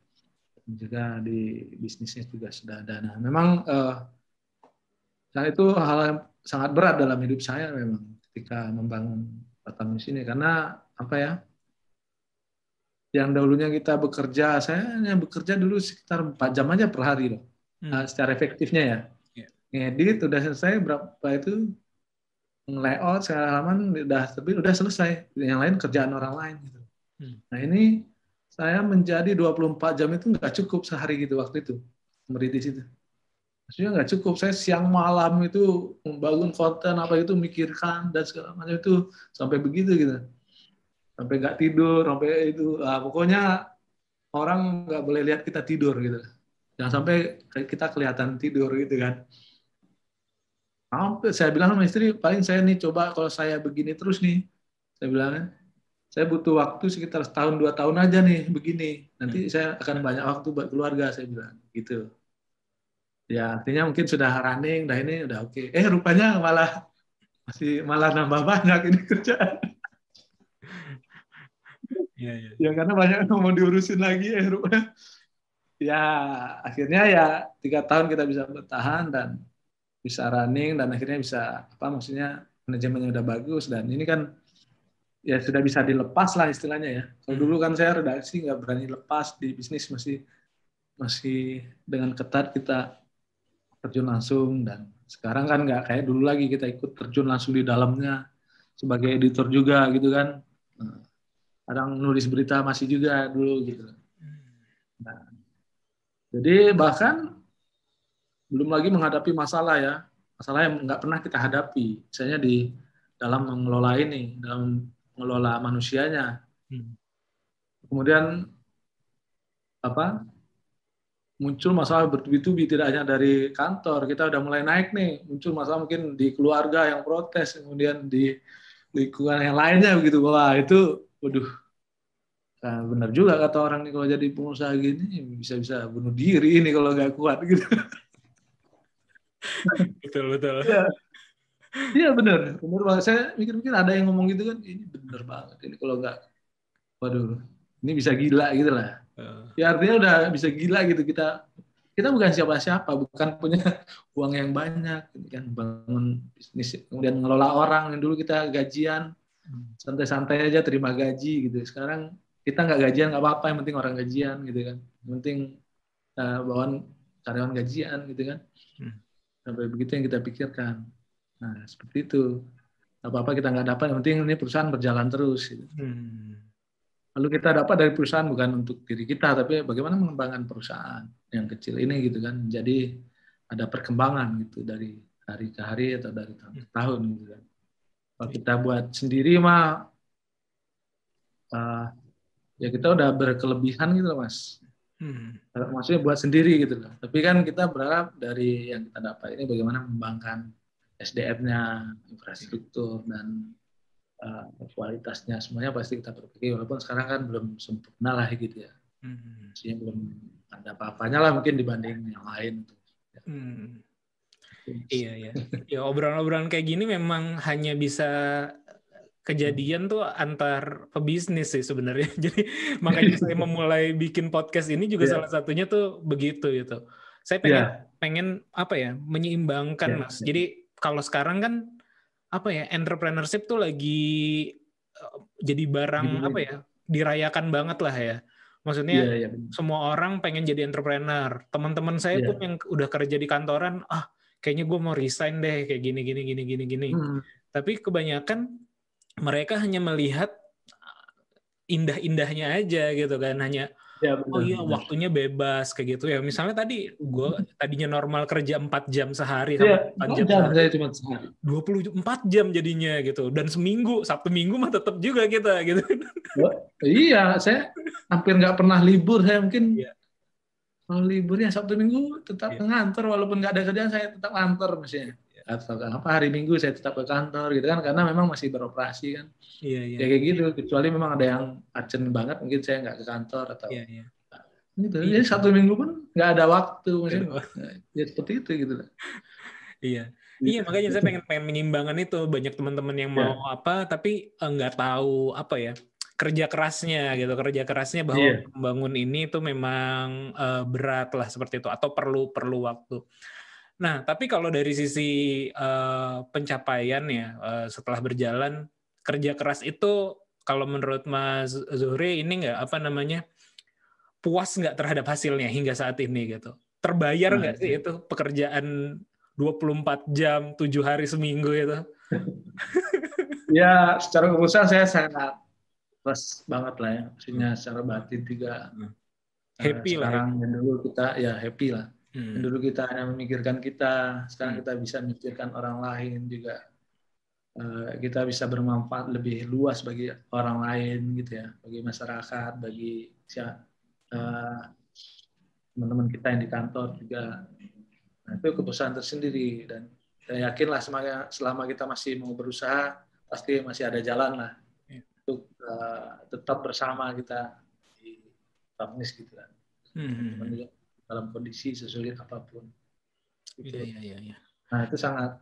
di bisnisnya juga sudah ada. Nah, memang itu hal yang sangat berat dalam hidup saya memang ketika membangun Batam News ini, karena yang dahulunya kita bekerja, saya hanya bekerja dulu sekitar 4 jam aja per hari loh. Secara efektifnya ya. Ngedit udah selesai berapa itu, layout segala halaman udah selesai. Yang lain kerjaan orang lain gitu. Nah, ini saya menjadi 24 jam itu nggak cukup sehari gitu waktu itu. Merintis itu. Maksudnya nggak cukup. Saya siang malam itu membangun konten apa itu, mikirkan dan segala macam itu sampai begitu gitu. Sampai nggak tidur, sampai itu, pokoknya orang nggak boleh lihat kita tidur gitu. Jangan sampai kita kelihatan tidur gitu kan. Sampai saya bilang sama istri, paling saya nih coba kalau saya begini terus nih, saya bilang, saya butuh waktu sekitar 1-2 tahun aja nih begini. Nanti saya akan banyak waktu buat keluarga, saya bilang gitu. Ya artinya mungkin sudah running, ini udah oke. Rupanya malah nambah banyak ini kerjaan. Ya karena banyak yang mau diurusin lagi rupanya. Ya akhirnya ya 3 tahun kita bisa bertahan dan bisa running, dan akhirnya bisa maksudnya manajemennya udah bagus, dan ini kan ya sudah bisa dilepas lah istilahnya ya. Kalau dulu kan saya redaksi nggak berani lepas, di bisnis masih dengan ketat kita terjun langsung, dan sekarang kan nggak kayak dulu lagi kita ikut terjun langsung di dalamnya sebagai editor juga gitu kan. Kadang nulis berita masih juga dulu gitu. Nah, jadi bahkan belum lagi menghadapi masalah yang nggak pernah kita hadapi, misalnya di dalam mengelola ini, dalam mengelola manusianya. Kemudian muncul masalah bertubi-tubi, tidak hanya dari kantor, kita udah mulai naik nih, muncul masalah mungkin di keluarga yang protes, kemudian di lingkungan yang lainnya begitu. Wah itu, nah, benar juga kata orang nih, kalau jadi pengusaha gini bisa bunuh diri ini kalau nggak kuat gitu. Betul. Ya. Iya benar banget. Saya mikir-mikir ada yang ngomong gitu kan, ini bener banget. Ini kalau nggak, waduh, ini bisa gila gitu lah. Ya artinya udah bisa gila gitu kita bukan siapa-siapa, bukan punya uang yang banyak, gitu kan bangun bisnis, kemudian ngelola orang. Yang dulu kita gajian, santai-santai aja terima gaji gitu. Sekarang kita nggak gajian nggak apa-apa, yang penting orang gajian gitu kan. Yang penting bawaan karyawan gajian gitu kan. Sampai begitu yang kita pikirkan. Nah seperti itu. Apa-apa kita nggak dapat, yang penting ini perusahaan berjalan terus. Gitu. Lalu kita dapat dari perusahaan bukan untuk diri kita, tapi bagaimana mengembangkan perusahaan yang kecil ini gitu kan. Jadi ada perkembangan gitu dari hari ke hari atau dari tahun ke tahun gitu kan. Kalau kita buat sendiri mah ya kita udah berkelebihan gitu loh Mas. Maksudnya buat sendiri gitu loh. Tapi kan kita berharap dari yang kita dapat ini bagaimana mengembangkan SDM-nya, infrastruktur dan kualitasnya semuanya pasti kita perbaiki, walaupun sekarang kan belum sempurna lah gitu ya. Maksudnya belum ada apa-apanya lah mungkin dibanding yang lain. Iya. Ya obrolan-obrolan kayak gini memang hanya bisa kejadian tuh antar pebisnis sih sebenarnya. Jadi makanya saya memulai bikin podcast ini juga salah satunya tuh begitu gitu. Saya pengen apa ya, menyeimbangkan Mas. Jadi kalau sekarang kan apa ya, entrepreneurship tuh lagi jadi barang apa ya, dirayakan banget lah ya. Maksudnya semua orang pengen jadi entrepreneur. Teman-teman saya pun yang udah kerja di kantoran, kayaknya gue mau resign deh kayak gini. Tapi kebanyakan mereka hanya melihat indah-indahnya aja gitu kan, hanya waktunya bebas kayak gitu ya. Misalnya tadi gue tadinya normal kerja 4 jam sehari sampai 4 jam sehari, cuma sehari 24 jam jadinya gitu, dan seminggu Sabtu Minggu mah tetap juga kita gitu. Iya, saya hampir nggak pernah libur. Saya mungkin kalau liburnya Sabtu Minggu tetap ngantor, walaupun nggak ada kerjaan saya tetap ngantor maksudnya. Atau hari Minggu saya tetap ke kantor gitu kan, karena memang masih beroperasi kan. Ya kayak gitu, kecuali memang ada yang urgent banget mungkin saya nggak ke kantor atau gitu. Jadi Sabtu Minggu pun nggak ada waktu maksudnya. Ya seperti itu gitu. Iya, makanya saya pengen menyimbangkan itu. Banyak teman-teman yang mau tapi nggak tahu apa ya, kerja kerasnya bahwa membangun ini itu memang berat lah seperti itu, atau perlu waktu. Nah, tapi kalau dari sisi pencapaian ya, setelah berjalan kerja keras itu, kalau menurut Mas Zuhri ini nggak puas nggak terhadap hasilnya hingga saat ini gitu? Terbayar nggak sih itu pekerjaan 24 jam 7 hari seminggu itu? Ya, secara keputusan saya sangat puas banget lah ya, maksudnya secara batin juga happy sekarang lah. Dan dulu kita happy lah. Dulu kita hanya memikirkan kita, sekarang kita bisa memikirkan orang lain juga. Kita bisa bermanfaat lebih luas bagi orang lain gitu ya, bagi masyarakat, bagi teman-teman kita yang di kantor juga. Nah, itu keputusan tersendiri, dan saya yakinlah selama kita masih mau berusaha pasti masih ada jalan lah untuk tetap bersama kita di bisnis gitu kan. Dalam kondisi sesulit apapun. Gitu. Iya. Nah itu sangat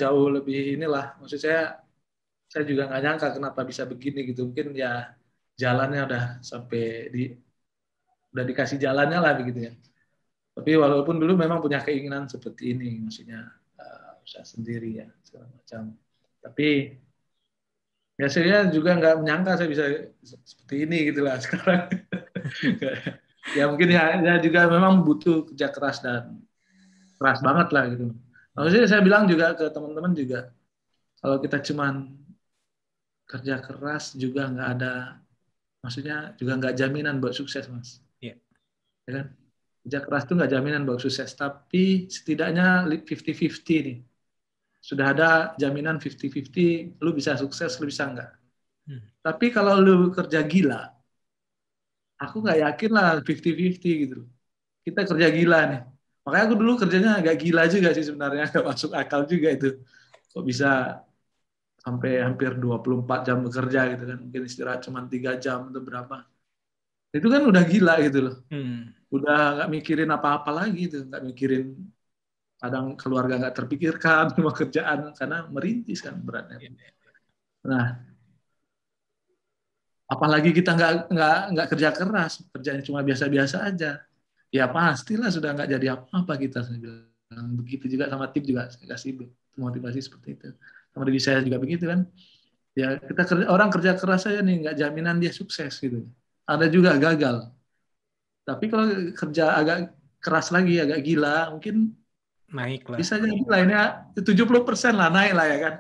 jauh lebih inilah. Maksud saya juga nggak nyangka kenapa bisa begini gitu. Mungkin ya jalannya udah sampai udah dikasih jalannya lah begitu ya. Tapi walaupun dulu memang punya keinginan seperti ini, maksudnya usaha sendiri ya segala macam. Tapi ya saya juga nggak menyangka saya bisa seperti ini gitulah sekarang. Ya mungkin ya juga memang butuh kerja keras dan keras banget lah gitu. Maksudnya saya bilang juga ke teman-teman juga, kalau kita cuman kerja keras juga nggak ada, maksudnya juga nggak jaminan buat sukses Mas. Ya kan? Kerja keras itu nggak jaminan buat sukses, tapi setidaknya 50-50 nih. Sudah ada jaminan 50-50, lu bisa sukses, lu bisa nggak. Tapi kalau lu kerja gila, aku nggak yakin lah 50-50 gitu. Kita kerja gila nih. Makanya aku dulu kerjanya agak gila juga sih sebenarnya. Nggak masuk akal juga itu. Kok bisa sampai hampir 24 jam bekerja gitu kan. Mungkin istirahat cuma 3 jam atau berapa. Itu kan udah gila gitu loh. Udah nggak mikirin apa-apa lagi tuh. Nggak mikirin kadang keluarga nggak terpikirkan, cuma kerjaan karena merintis kan beratnya. Nah, apalagi kita nggak kerja keras, kerjanya cuma biasa-biasa aja, ya pastilah sudah nggak jadi apa-apa kita. Saya bilang begitu juga sama tim juga saya kasih motivasi seperti itu. Sama diri saya juga begitu kan. Ya orang kerja keras saya nih nggak jaminan dia sukses gitu. Ada juga gagal. Tapi kalau kerja agak keras lagi, agak gila, mungkin naik lah. bisa jadi lainnya 70% lah naik lah ya kan.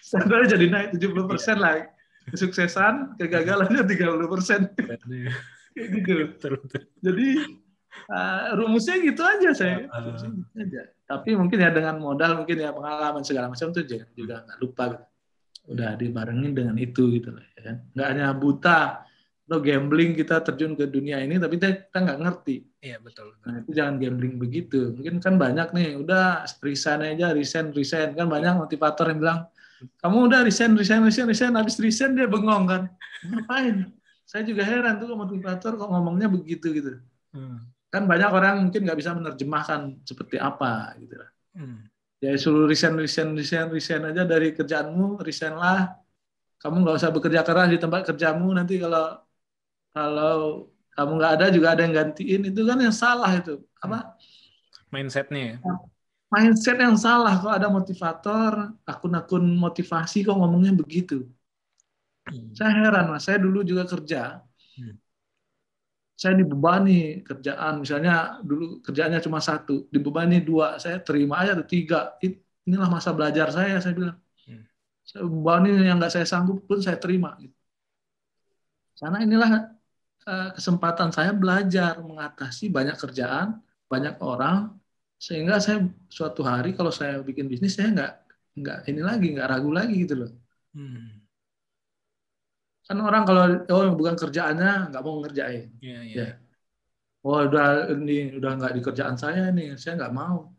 Standarnya jadi naik 70% lah. Kesuksesan, kegagalannya 30%. Kayak gitu. Jadi rumusnya gitu aja saya. Rumusnya gitu aja. Tapi mungkin ya dengan modal, mungkin ya pengalaman segala macam tuh juga nggak lupa gitu. Udah dibarengin dengan itu gitu lah ya kan. Nggak hanya buta gambling kita terjun ke dunia ini tapi kita nggak ngerti. Iya betul. Nah itu jangan gambling begitu. Mungkin kan banyak nih udah resign aja, resign kan banyak motivator yang bilang kamu udah resign habis resign dia bengong kan. Ngapain? Saya juga heran tuh motivator kok ngomongnya begitu gitu. Kan banyak orang mungkin nggak bisa menerjemahkan seperti apa gitu lah. Ya suruh resign aja dari kerjaanmu, resign lah. Kamu nggak usah bekerja keras di tempat kerjamu, nanti kalau kamu nggak ada juga ada yang gantiin, itu kan yang salah itu. Apa? Mindsetnya. Mindset yang salah. Kok ada motivator, akun-akun motivasi kok ngomongnya begitu. Saya heran, Mas. Saya dulu juga kerja. Saya dibebani kerjaan, misalnya dulu kerjaannya cuma 1, dibebani 2, saya terima aja tuh 3. Inilah masa belajar saya bilang. Saya bebani yang nggak saya sanggup pun saya terima. Karena inilah kesempatan saya belajar mengatasi banyak kerjaan, banyak orang, sehingga saya suatu hari kalau saya bikin bisnis saya nggak ragu lagi gitu loh. Kan orang kalau bukan kerjaannya nggak mau ngerjain. Ya. Oh udah nggak di kerjaan saya nih, saya nggak mau.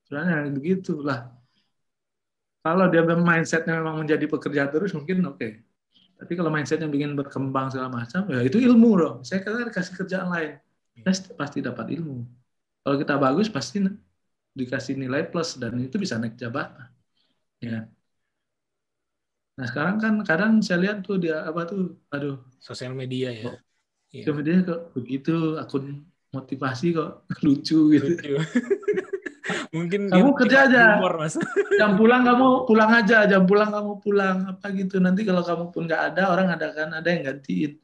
Sebenarnya begitulah. Kalau dia mindsetnya memang menjadi pekerja terus mungkin oke. Tapi kalau mindsetnya ingin berkembang segala macam, ya itu ilmu dong. Saya kira dikasih kerjaan lain, pasti dapat ilmu. Kalau kita bagus pasti dikasih nilai plus dan itu bisa naik jabatan. Ya. Nah sekarang kan kadang saya lihat tuh dia sosial media ya. Sosial media kok begitu, akun motivasi kok lucu gitu. Mungkin kamu kerja aja, humor, Mas. jam pulang kamu pulang aja, apa gitu. Nanti kalau kamu pun nggak ada, orang ada yang gantiin.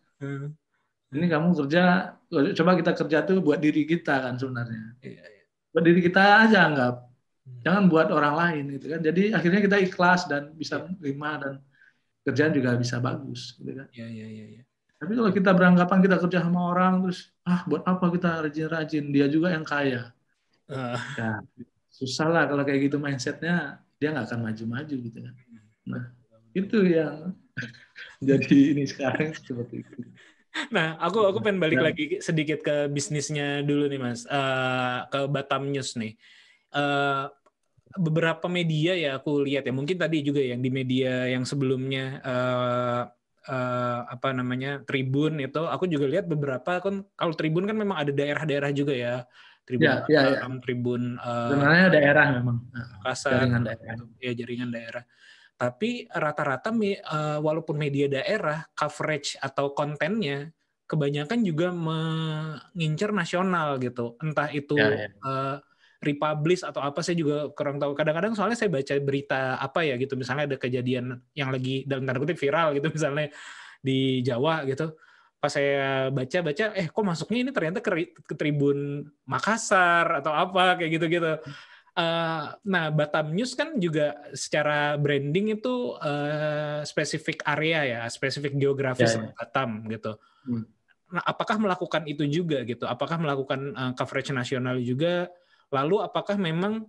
Ini kamu kerja, coba kita kerja tuh buat diri kita kan sebenarnya. Buat diri kita aja anggap. Jangan buat orang lain gitu kan. Jadi akhirnya kita ikhlas dan bisa menerima dan kerjaan juga bisa bagus gitu kan. Iya. Tapi kalau kita beranggapan kita kerja sama orang terus buat apa kita rajin-rajin, dia juga yang kaya. Ya, susah lah kalau kayak gitu mindsetnya, dia nggak akan maju-maju gitu kan. Nah, itu yang jadi ini sekarang seperti itu. Nah, aku pengen balik lagi sedikit ke bisnisnya dulu nih, Mas. Ke Batam News nih. Beberapa media ya aku lihat ya, mungkin tadi juga yang di media yang sebelumnya Tribun itu, aku juga lihat beberapa kan. Kalau Tribun kan memang ada daerah-daerah juga ya. Tribun Batam, Tribun sebenarnya daerah memang Makassar, jaringan daerah. Tapi rata-rata walaupun media daerah, coverage atau kontennya kebanyakan juga mengincar nasional gitu. Entah itu republish atau apa, saya juga kurang tahu. Kadang-kadang soalnya saya baca berita apa ya gitu, misalnya ada kejadian yang lagi dalam tanda kutip viral gitu, misalnya di Jawa gitu. Pas saya baca, kok masuknya ini ternyata ke Tribun Makassar atau apa kayak gitu-gitu. Nah, Batam News kan juga secara branding itu spesifik area ya, spesifik geografis Batam gitu. Nah, apakah melakukan itu juga gitu? Apakah melakukan coverage nasional juga? Lalu apakah memang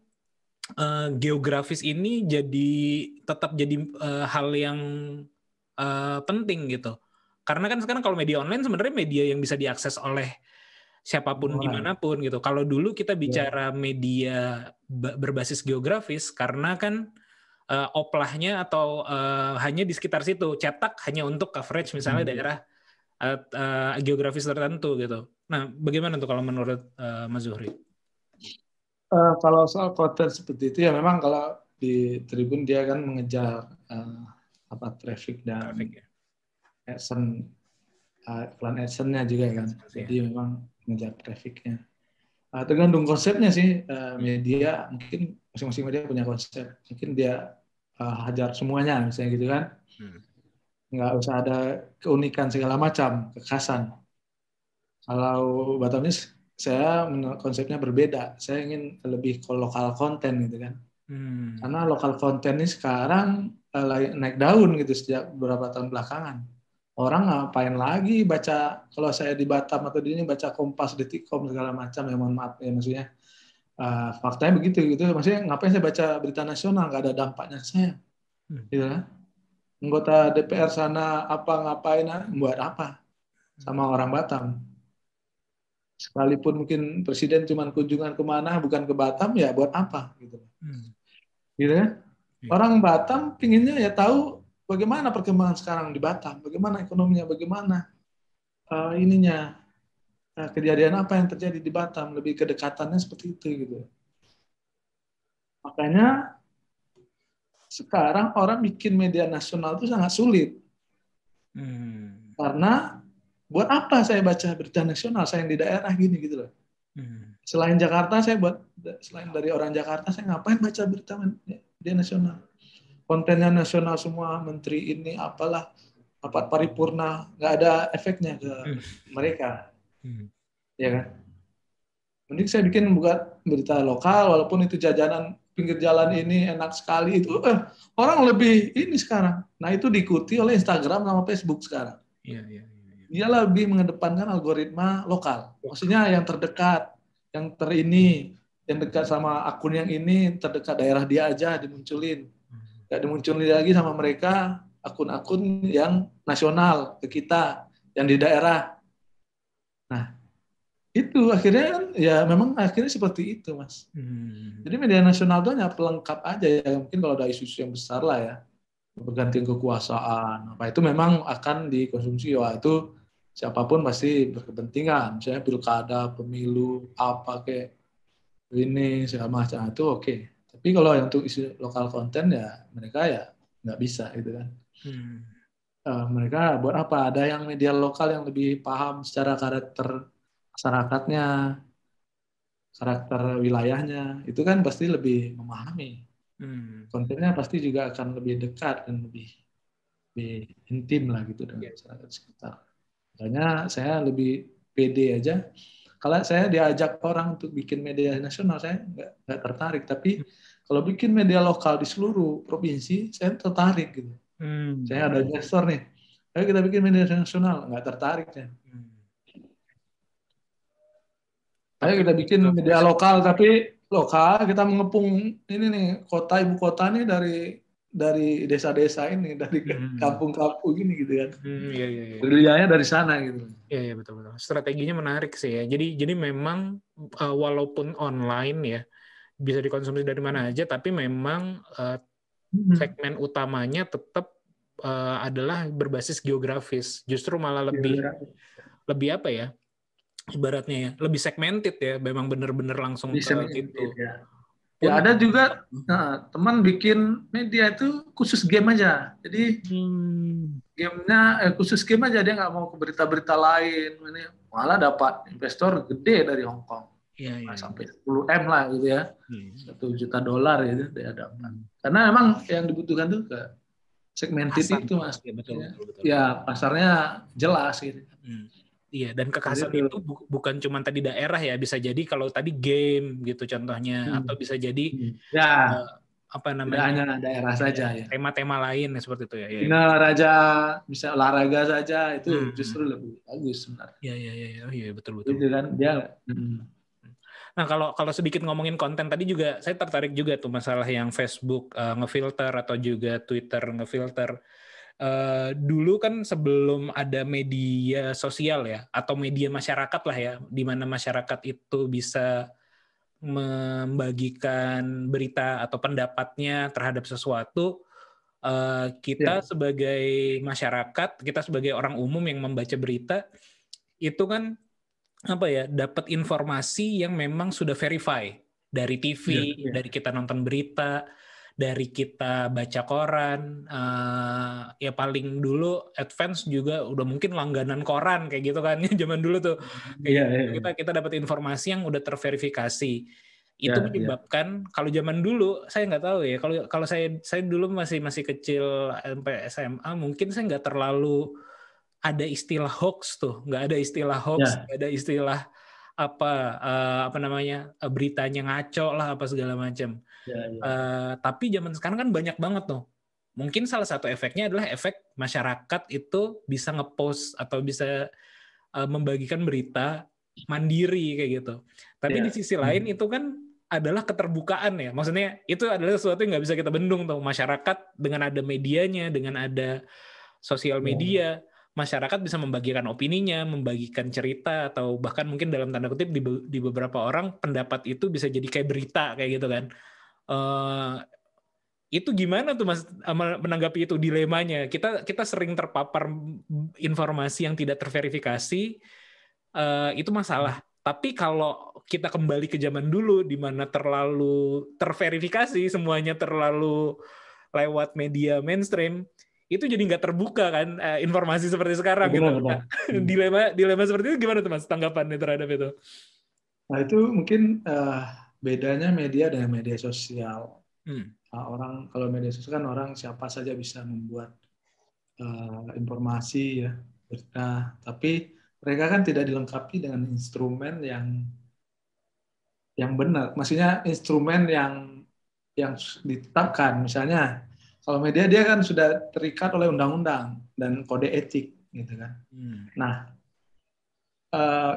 geografis ini tetap jadi hal yang penting gitu? Karena kan sekarang kalau media online sebenarnya media yang bisa diakses oleh siapapun dimanapun gitu. Kalau dulu kita bicara media berbasis geografis, karena kan oplahnya atau hanya di sekitar situ, cetak hanya untuk coverage misalnya daerah geografis tertentu gitu. Nah, bagaimana tuh kalau menurut Mas Zuhri? Kalau soal konten seperti itu ya memang kalau di Tribun dia kan mengejar traffic dan Traffic ya. iklan adsense-nya juga kan. Adsense, Jadi memang mengejar trafficnya. Tergantung konsepnya sih, media mungkin masing-masing media punya konsep. Mungkin dia hajar semuanya misalnya gitu kan. Nggak usah ada keunikan segala macam, kekhasan. Kalau Batam News, saya konsepnya berbeda. Saya ingin lebih ke lokal konten gitu kan. Karena lokal konten ini sekarang naik daun gitu sejak beberapa tahun belakangan. Orang ngapain lagi baca, kalau saya di Batam atau di ini baca Kompas, Detikcom segala macam, ya mohon maaf ya maksudnya. Faktanya begitu gitu. Maksudnya ngapain saya baca berita nasional, nggak ada dampaknya saya. Gitu kan. Anggota DPR sana ngapain, buat apa sama orang Batam. Sekalipun mungkin presiden cuma kunjungan kemana, bukan ke Batam, ya buat apa gitu. Gitu kan? Orang Batam pinginnya ya tahu bagaimana perkembangan sekarang di Batam, bagaimana ekonominya, bagaimana kejadian apa yang terjadi di Batam, lebih kedekatannya seperti itu gitu. Makanya sekarang orang bikin media nasional itu sangat sulit. Karena buat apa saya baca berita nasional, saya yang di daerah gini gitu loh. Selain Jakarta, selain dari orang Jakarta, saya ngapain baca berita media nasional? Kontennya nasional semua, menteri ini apalah, rapat paripurna, nggak ada efeknya ke mereka. Ya kan? Mending saya bikin buat berita lokal, walaupun itu jajanan pinggir jalan ini enak sekali, itu orang lebih ini sekarang. Nah itu diikuti oleh Instagram sama Facebook sekarang. Dia lebih mengedepankan algoritma lokal. Maksudnya yang terdekat, yang yang dekat sama akun yang ini, terdekat daerah dia aja dimunculin. Nggak dimunculin lagi sama mereka akun-akun yang nasional ke kita, yang di daerah. Nah, itu akhirnya kan, ya memang akhirnya seperti itu, Mas. Jadi media nasional itu hanya pelengkap aja ya. Mungkin kalau ada isu-isu yang besar lah ya, pergantian kekuasaan, apa itu memang akan dikonsumsi. Wah itu siapapun pasti berkepentingan, misalnya pilkada, pemilu, apa kayak ini segala macam itu oke. Tapi kalau yang untuk isu lokal konten ya mereka ya nggak bisa gitu kan. Mereka buat apa? Ada yang media lokal yang lebih paham secara karakter masyarakatnya, karakter wilayahnya, itu kan pasti lebih memahami. Kontennya pasti juga akan lebih dekat dan lebih intim lah gitu dengan masyarakat sekitar. Makanya saya lebih pede aja. Kalau saya diajak orang untuk bikin media nasional, saya nggak tertarik. Tapi kalau bikin media lokal di seluruh provinsi, saya tertarik gitu. Saya ada investor nih, ayo kita bikin media nasional, nggak tertarik saya. Ayo kita bikin media lokal, tapi lokal kita mengepung ini nih ibu kota nih dari desa-desa ini, dari kampung-kampung gini gitu kan. Belianya dari sana gitu. Iya betul. Strateginya menarik sih ya. Jadi memang walaupun online ya bisa dikonsumsi dari mana aja, tapi memang segmen utamanya tetap adalah berbasis geografis. Justru malah lebih apa ya? Ibaratnya ya, lebih segmented ya, memang benar-benar langsung ke gitu. Ya ada juga teman bikin media itu khusus game aja. Jadi gamenya khusus game aja, dia nggak mau ke berita-berita lain. Ini malah dapat investor gede dari Hong Kong. Sampai 10M lah gitu ya. $1 juta gitu dia dapat. Karena memang yang dibutuhkan tuh ke segmented itu, Mas. Ya, betul. Ya pasarnya jelas gitu. Iya, dan kekhasan itu bukan cuma tadi daerah ya, bisa jadi kalau tadi game gitu contohnya, atau bisa jadi apa namanya, hanya daerah saja ya. Tema-tema lain seperti itu ya. Nah, raja bisa olahraga saja itu justru lebih bagus sebenarnya. Iya betul. Itu kan dia. Nah kalau sedikit ngomongin konten tadi juga saya tertarik juga tuh masalah yang Facebook ngefilter atau juga Twitter ngefilter. Dulu kan sebelum ada media sosial ya atau media masyarakat lah ya, di mana masyarakat itu bisa membagikan berita atau pendapatnya terhadap sesuatu, kita sebagai masyarakat, kita sebagai orang umum yang membaca berita itu kan apa ya, dapat informasi yang memang sudah verify dari TV, dari kita nonton berita, dari kita baca koran, ya paling dulu advance juga udah mungkin langganan koran kayak gitu kan. Zaman dulu tuh kayak gitu. Kita dapat informasi yang udah terverifikasi. Itu menyebabkan kalau zaman dulu saya nggak tahu ya, kalau saya dulu masih kecil sampai SMA, mungkin saya nggak terlalu ada istilah hoax tuh, nggak ada istilah hoax, nggak ada istilah apa namanya, beritanya ngaco lah apa segala macam. Tapi zaman sekarang kan banyak banget tuh. Mungkin salah satu efeknya adalah efek masyarakat itu bisa ngepost atau bisa membagikan berita mandiri kayak gitu. Tapi di sisi lain itu kan adalah keterbukaan ya. Maksudnya itu adalah sesuatu yang nggak bisa kita bendung tuh. Masyarakat dengan ada medianya, dengan ada sosial media, masyarakat bisa membagikan opininya, membagikan cerita, atau bahkan mungkin dalam tanda kutip di beberapa orang pendapat itu bisa jadi kayak berita kayak gitu kan. Itu gimana tuh Mas menanggapi itu dilemanya? Kita sering terpapar informasi yang tidak terverifikasi, itu masalah. Tapi kalau kita kembali ke zaman dulu di mana terlalu terverifikasi, semuanya terlalu lewat media mainstream, itu jadi nggak terbuka kan informasi seperti sekarang gitu. Dilema seperti itu gimana tuh Mas tanggapannya terhadap itu? Nah itu mungkin bedanya media dengan media sosial. Orang kalau media sosial kan orang siapa saja bisa membuat informasi ya, berita, tapi mereka kan tidak dilengkapi dengan instrumen yang benar. Maksudnya instrumen yang ditetapkan. Misalnya kalau media dia kan sudah terikat oleh undang-undang dan kode etik gitu kan. Nah,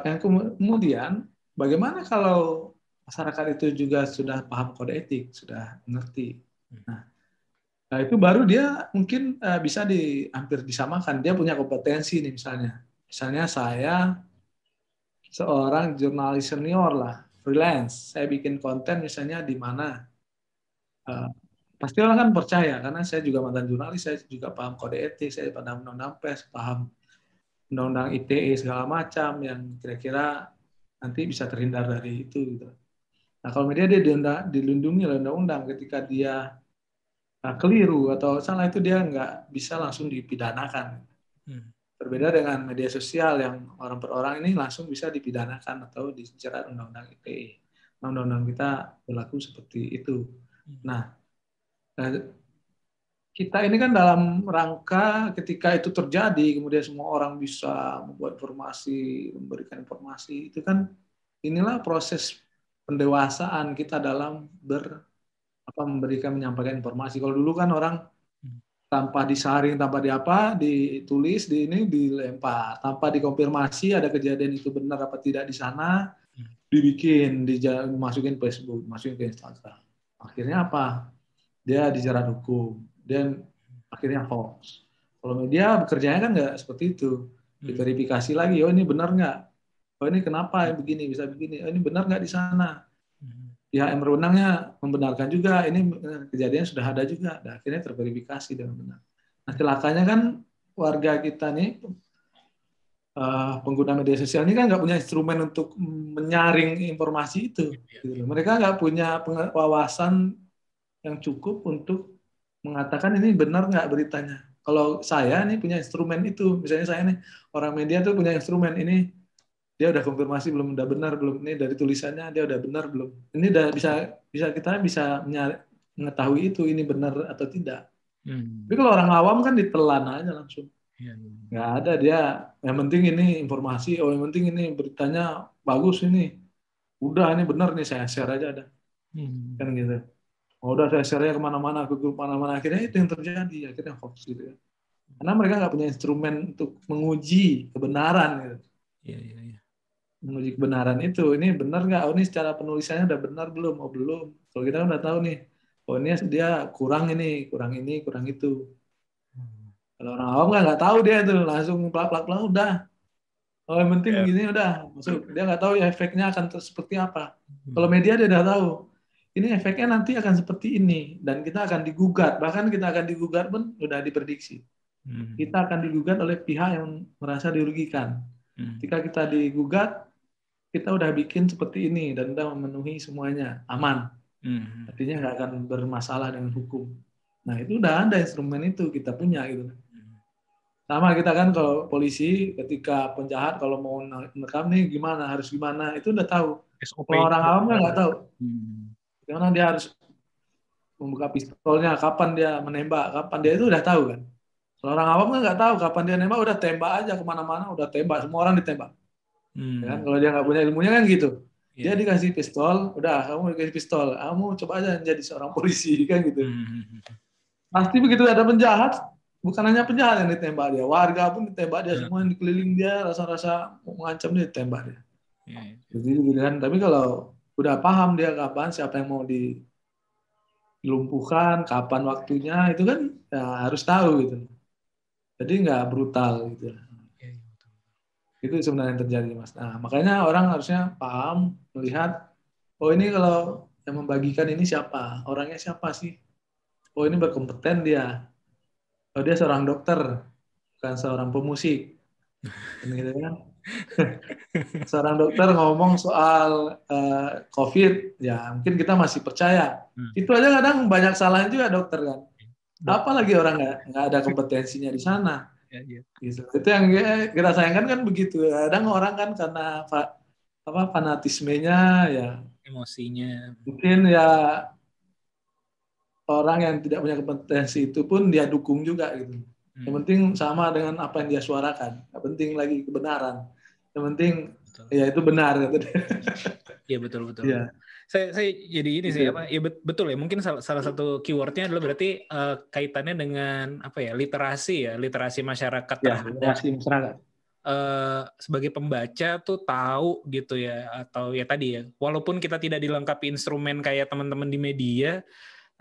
yang kemudian bagaimana kalau masyarakat itu juga sudah paham kode etik, sudah mengerti. Nah, itu baru dia mungkin bisa hampir disamakan. Dia punya kompetensi nih misalnya. Misalnya saya seorang jurnalis senior lah, freelance. Saya bikin konten misalnya di mana pasti orang kan percaya karena saya juga mantan jurnalis, saya juga paham kode etik, saya paham undang-undang pers, paham undang-undang ITE segala macam yang kira-kira nanti bisa terhindar dari itu gitu. Nah, kalau media dia dilindungi oleh undang-undang, ketika dia keliru atau salah itu dia nggak bisa langsung dipidanakan. Berbeda dengan media sosial yang orang per orang ini langsung bisa dipidanakan atau dijerat undang-undang ITE. Undang-undang kita berlaku seperti itu. Nah, kita ini kan dalam rangka ketika itu terjadi, kemudian semua orang bisa membuat informasi, memberikan informasi, itu kan inilah proses pendewasaan kita dalam memberikan, menyampaikan informasi. Kalau dulu kan orang tanpa disaring, tanpa ditulis, dilempar, tanpa dikonfirmasi ada kejadian itu benar apa tidak di sana, masukin Facebook, masukin ke Instagram. Akhirnya apa? Dia dijerat hukum, dan akhirnya hoax. Kalau media bekerjanya kan nggak seperti itu, diverifikasi lagi, oh ini benar nggak? Oh ini kenapa begini, bisa begini? Oh ini benar nggak di sana? Pihak yang berwenangnya membenarkan juga, ini kejadian sudah ada juga, dan akhirnya terverifikasi dengan benar. Nah celakanya kan warga kita nih, pengguna media sosial ini kan nggak punya instrumen untuk menyaring informasi itu. Mereka nggak punya wawasan yang cukup untuk mengatakan ini benar nggak beritanya. Kalau saya nih punya instrumen itu, misalnya saya nih orang media tuh punya instrumen ini, dia udah konfirmasi belum, udah benar belum, ini dari tulisannya dia udah benar belum, ini udah kita bisa mengetahui itu ini benar atau tidak. Tapi kalau orang awam kan ditelan aja langsung, nggak ada dia, yang penting ini informasi, oh yang penting ini beritanya bagus, ini udah ini benar nih saya share aja ada, kan gitu. Oh, udah saya share kemana-mana, ke grup mana-mana, akhirnya itu yang terjadi, akhirnya hoax gitu ya. Karena mereka nggak punya instrumen untuk menguji kebenaran gitu. Menguji kebenaran itu, ini benar nggak? Oh ini secara penulisannya udah benar belum? Oh belum. Kalau kita udah tahu nih, oh ini dia kurang ini, kurang itu. Kalau orang awam nggak tahu dia itu langsung plak udah. Oh yang penting gini udah masuk. Dia nggak tahu ya efeknya akan seperti apa. Kalau media dia udah tahu. Ini efeknya nanti akan seperti ini dan kita akan digugat. Bahkan kita akan digugat pun udah diprediksi. Kita akan digugat oleh pihak yang merasa dirugikan. Ketika kita digugat, kita udah bikin seperti ini dan udah memenuhi semuanya, aman. Hmm. Artinya nggak akan bermasalah dengan hukum. Nah itu udah ada instrumen itu kita punya gitu. Sama kita kan kalau polisi ketika penjahat kalau mau nekam nih gimana, harus gimana, itu udah tahu. SOP. Kalau orang awam kan nggak tahu. Hmm. Gimana dia harus membuka pistolnya, kapan dia menembak, kapan dia itu udah tahu kan. Kalau orang awam kan nggak tahu kapan dia nembak, udah tembak aja kemana-mana, udah tembak, semua orang ditembak. Ya kan? Kalau dia nggak punya ilmunya kan gitu. Dia dikasih pistol, udah kamu dikasih pistol, kamu coba aja jadi seorang polisi kan gitu. Pasti begitu ada penjahat, bukan hanya penjahat yang ditembak dia, warga pun ditembak dia, semua yang dikeliling dia rasa-rasa mau mengancam dia ditembak dia. Gitu kan. Tapi kalau udah paham dia kapan siapa yang mau dilumpuhkan, kapan waktunya, itu kan ya harus tahu gitu. Jadi nggak brutal gitu. Itu sebenarnya yang terjadi, Mas. Nah, makanya orang harusnya paham, melihat, oh ini kalau yang membagikan ini siapa? Orangnya siapa sih? Oh ini berkompeten dia. Oh dia seorang dokter, bukan seorang pemusik. Gitu kan? Seorang dokter ngomong soal COVID, ya mungkin kita masih percaya. Itu aja kadang banyak salahnya juga dokter kan. Apalagi orang nggak ada kompetensinya di sana. Gitu. Itu yang kita sayangkan kan begitu. Kadang orang kan karena fanatismenya ya Emosinya. mungkin ya orang yang tidak punya kompetensi itu pun dia dukung juga gitu. Yang penting sama dengan apa yang dia suarakan. Yang penting lagi kebenaran. Yang penting ya itu benar. Iya betul. Ya. Saya jadi ini sih apa? Ya betul ya. Mungkin salah satu keywordnya adalah berarti kaitannya dengan apa ya? Literasi masyarakat terhadap literasi masyarakat. Sebagai pembaca tuh tahu gitu ya, atau ya tadi ya, walaupun kita tidak dilengkapi instrumen kayak teman-teman di media,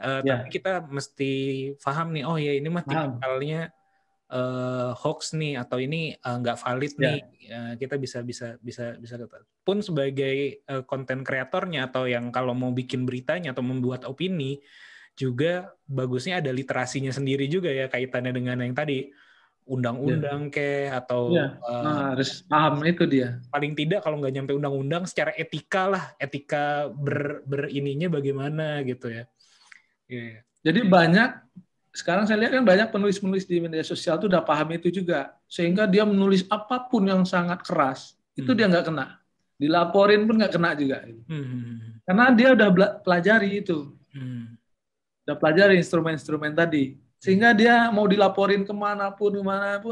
tapi kita mesti paham nih, oh ya ini mah tipikalnya hoax nih, atau ini nggak valid nih. Kita bisa pun sebagai konten kreatornya, atau yang kalau mau bikin beritanya atau membuat opini juga bagusnya ada literasinya sendiri juga ya, kaitannya dengan yang tadi undang-undang atau harus paham itu dia. Paling tidak kalau nggak nyampe undang-undang, secara etika berininya bagaimana gitu ya. Jadi banyak sekarang saya lihat kan banyak penulis-penulis di media sosial tuh udah paham itu juga, sehingga dia menulis apapun yang sangat keras itu dia nggak kena, dilaporin pun nggak kena juga, karena dia udah pelajari itu, udah pelajari instrumen-instrumen tadi, sehingga dia mau dilaporin kemanapun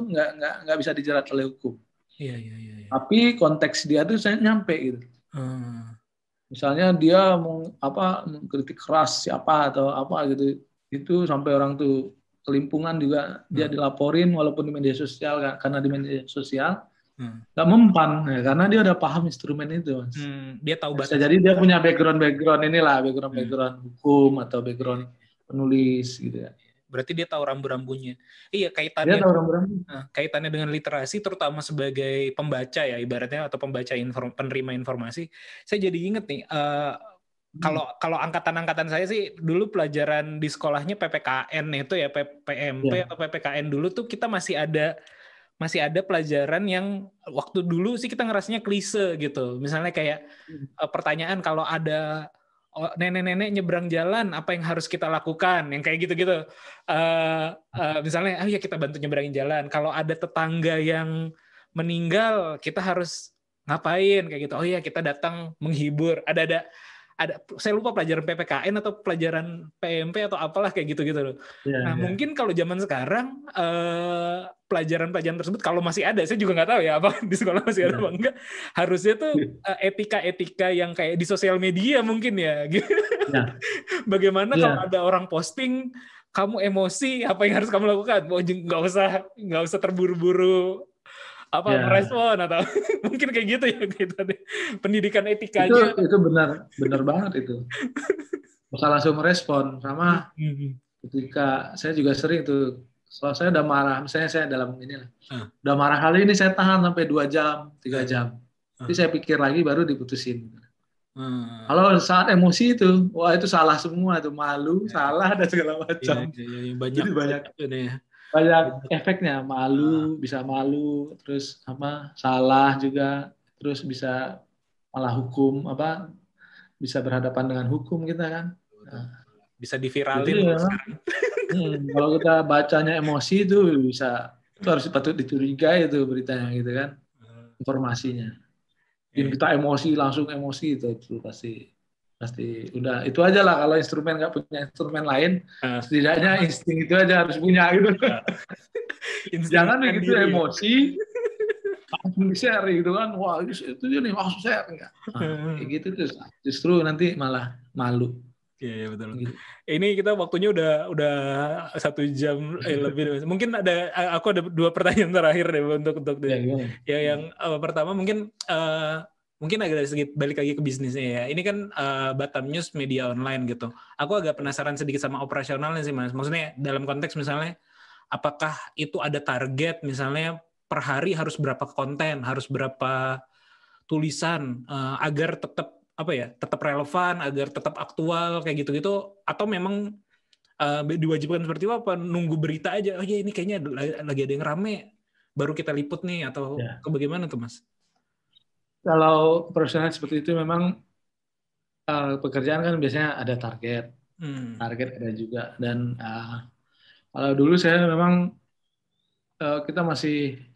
nggak bisa dijerat oleh hukum. Tapi konteks dia tuh saya nyampe gitu. Misalnya dia mengkritik keras siapa atau apa gitu, itu sampai orang tuh kelimpungan juga dia dilaporin walaupun di media sosial, karena di media sosial nggak mempan ya, karena dia udah paham instrumen itu, Mas. Dia tahu batas. Jadi dia punya background hukum atau background penulis gitu ya. Berarti dia tahu rambu-rambunya. Iya, kaitannya kaitannya dengan literasi, terutama sebagai pembaca ya ibaratnya, atau pembaca penerima informasi. Saya jadi inget nih, kalau angkatan saya sih dulu pelajaran di sekolahnya PPKN itu ya, PMP atau PPKN dulu tuh kita masih ada pelajaran yang waktu dulu sih kita ngerasanya klise gitu. Misalnya kayak pertanyaan, kalau ada nenek-nenek nyebrang jalan, apa yang harus kita lakukan? Yang kayak gitu-gitu. Misalnya, ya kita bantu nyebrangin jalan. Kalau ada tetangga yang meninggal, kita harus ngapain? Kayak gitu. Oh ya, kita datang menghibur. Ada saya lupa pelajaran PPKN atau pelajaran PMP atau apalah kayak gitu-gitu loh. Mungkin kalau zaman sekarang pelajaran-pelajaran tersebut kalau masih ada, saya juga nggak tahu ya apa di sekolah masih ada apa enggak. Harusnya tuh etika-etika yang kayak di sosial media mungkin ya. Bagaimana kalau ada orang posting, kamu emosi, apa yang harus kamu lakukan? Nggak usah terburu-buru merespon, atau mungkin kayak gitu ya, gitu. Pendidikan etikanya itu benar banget itu. Bisa langsung merespon. Sama ketika saya juga sering tuh, kalau saya udah marah, misalnya saya dalam udah marah kali ini, saya tahan sampai 2 jam 3 jam, jadi saya pikir lagi baru diputusin. Kalau saat emosi itu, wah itu salah semua, itu malu, salah dan segala macam. Jadi banyak efeknya, malu, bisa malu, terus salah juga, terus bisa malah hukum bisa berhadapan dengan hukum kita kan. Nah, Bisa jadi diviralin ya, sekarang. kalau kita bacanya emosi itu harus patut dicurigai itu beritanya gitu kan, informasinya. Kita emosi langsung emosi itu pasti udah itu aja lah, kalau instrumen nggak punya instrumen lain, setidaknya insting itu aja harus punya gitu. Jangan begitu emosi langsung di-share gitu kan, wah itu dia nih langsung share enggak. Kayak gitu terus justru nanti malah malu. Iya betul. Gitu. Ini kita waktunya udah 1 jam lebih. Mungkin aku ada 2 pertanyaan terakhir deh untuk yang pertama mungkin agak sedikit balik lagi ke bisnisnya ya. Ini kan Batam News media online gitu. Aku agak penasaran sedikit sama operasionalnya sih Mas. Maksudnya dalam konteks misalnya apakah itu ada target misalnya per hari harus berapa konten, harus berapa tulisan agar tetap relevan, agar tetap aktual kayak gitu-gitu, atau memang diwajibkan seperti apa? Nunggu berita aja, oh ya ini kayaknya lagi ada yang rame, baru kita liput nih, atau bagaimana tuh Mas? Kalau profesional seperti itu memang pekerjaan kan biasanya ada target ada juga, dan kalau dulu saya memang kita masih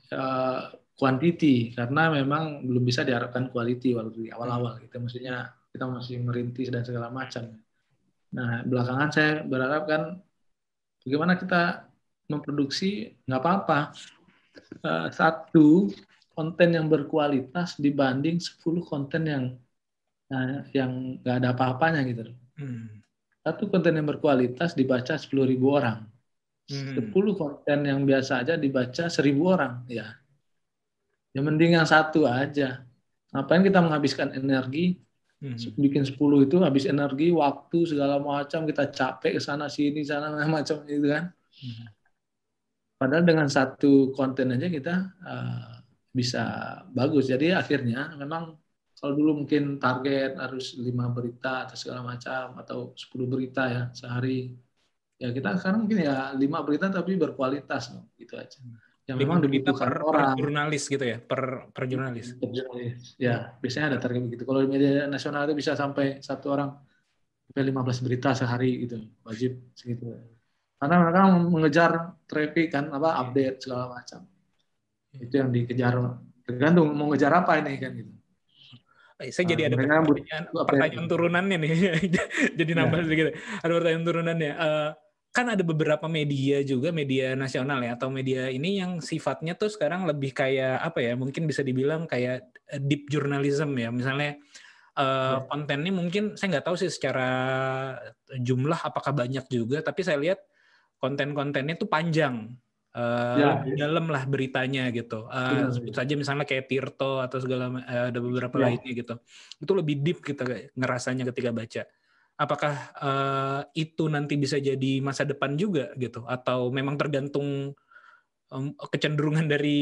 quantity karena memang belum bisa diharapkan quality waktu di awal-awal. Maksudnya kita masih merintis dan segala macam. Nah belakangan saya berharap kan bagaimana kita memproduksi nggak apa-apa 1 konten yang berkualitas dibanding 10 konten yang nggak ada apa-apanya gitu. 1 konten yang berkualitas dibaca 10.000 orang. 10 konten yang biasa aja dibaca 1.000 orang ya mending yang 1 aja. Ngapain kita menghabiskan energi bikin 10 itu, habis energi, waktu segala macam, kita capek ke sana sini sana macam itu kan. Padahal dengan 1 konten aja kita bisa bagus. Jadi akhirnya memang kalau dulu mungkin target harus 5 berita atau segala macam atau 10 berita ya sehari. Ya kita sekarang mungkin ya 5 berita tapi berkualitas gitu aja. Yang memang dibutuhkan orang. Per jurnalis gitu ya, per jurnalis. Ya, biasanya ada target begitu. Kalau di media nasional itu bisa sampai 1 orang sampai 15 berita sehari gitu, wajib segitu. Karena mereka mengejar traffic kan, update segala macam. Itu yang dikejar. Tergantung mau ngejar apa ini kan gitu. Saya jadi ada pertanyaan turunannya nih. Jadi nambah sedikit. Ada pertanyaan turunannya. Kan ada beberapa media juga, media nasional ya, atau media ini yang sifatnya tuh sekarang lebih kayak mungkin bisa dibilang kayak deep journalism ya. Misalnya kontennya mungkin saya nggak tahu sih secara jumlah apakah banyak juga, tapi saya lihat konten-kontennya tuh panjang. Lebih dalam lah beritanya gitu. Sebut saja misalnya kayak Tirto atau ada beberapa lainnya gitu. Itu lebih deep kita ngerasanya ketika baca. Apakah itu nanti bisa jadi masa depan juga gitu, atau memang tergantung kecenderungan dari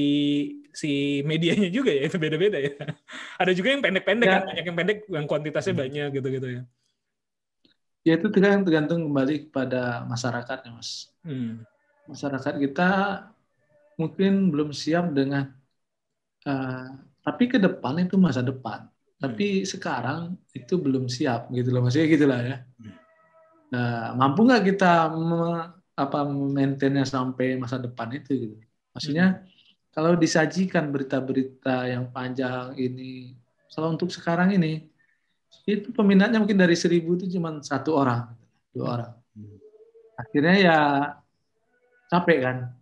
si medianya juga ya, itu beda-beda ya. Ada juga yang pendek-pendek kan, banyak yang pendek yang kuantitasnya banyak gitu-gitu ya. Ya itu tergantung kembali kepada masyarakatnya Mas. Masyarakat kita mungkin belum siap dengan tapi ke depan itu masa depan. Tapi sekarang itu belum siap gitu loh, maksudnya gitulah ya. Nah, mampu nggak kita maintainnya sampai masa depan itu gitu. Maksudnya kalau disajikan berita-berita yang panjang ini, kalau untuk sekarang ini itu peminatnya mungkin dari 1.000 itu cuma 1 orang, 2 orang. Akhirnya ya capek kan.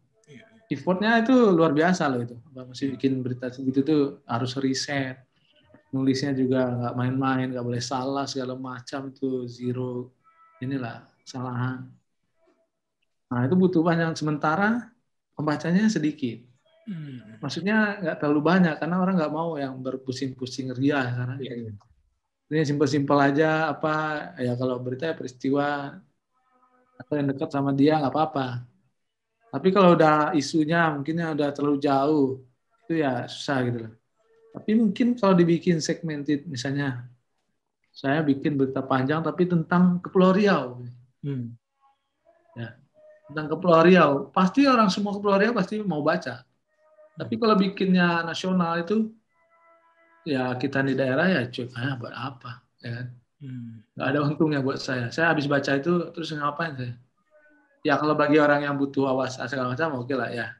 Effortnya itu luar biasa loh itu. Masih bikin berita segitu tuh harus riset. Nulisnya juga nggak main-main, nggak boleh salah segala macam, itu zero kesalahan. Nah itu butuh banyak, sementara pembacanya sedikit. Maksudnya nggak terlalu banyak karena orang nggak mau yang berpusing-pusing ria karena ini simpel-simpel aja ya kalau berita peristiwa atau yang dekat sama dia nggak apa-apa. Tapi kalau udah isunya mungkinnya udah terlalu jauh itu ya susah gitu loh. Tapi mungkin kalau dibikin segmented, misalnya saya bikin berita panjang tapi tentang Kepulauan Riau. Ya, tentang Kepulauan Riau. Pasti orang semua Kepulauan Riau pasti mau baca. Tapi kalau bikinnya nasional itu ya kita di daerah ya cuek, buat apa, ya kan? Nggak ada untungnya buat saya. Saya habis baca itu terus ngapain saya? Ya kalau bagi orang yang butuh wawasan segala macam, oke lah ya.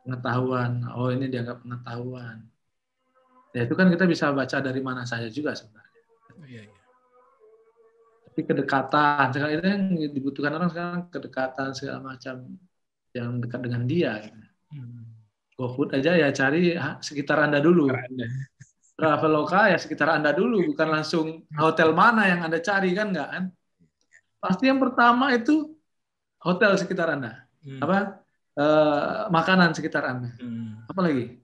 Pengetahuan, oh ini dianggap pengetahuan. Ya itu kan kita bisa baca dari mana saja juga sebenarnya. Iya. Tapi kedekatan, sekarang itu yang dibutuhkan orang sekarang, kedekatan segala macam yang dekat dengan dia. Gitu. GoFood aja ya cari sekitar Anda dulu. Traveloka ya sekitar Anda dulu, bukan langsung hotel mana yang Anda cari, kan enggak kan? Pasti yang pertama itu hotel sekitar Anda. Makanan sekitar Anda. Apa lagi?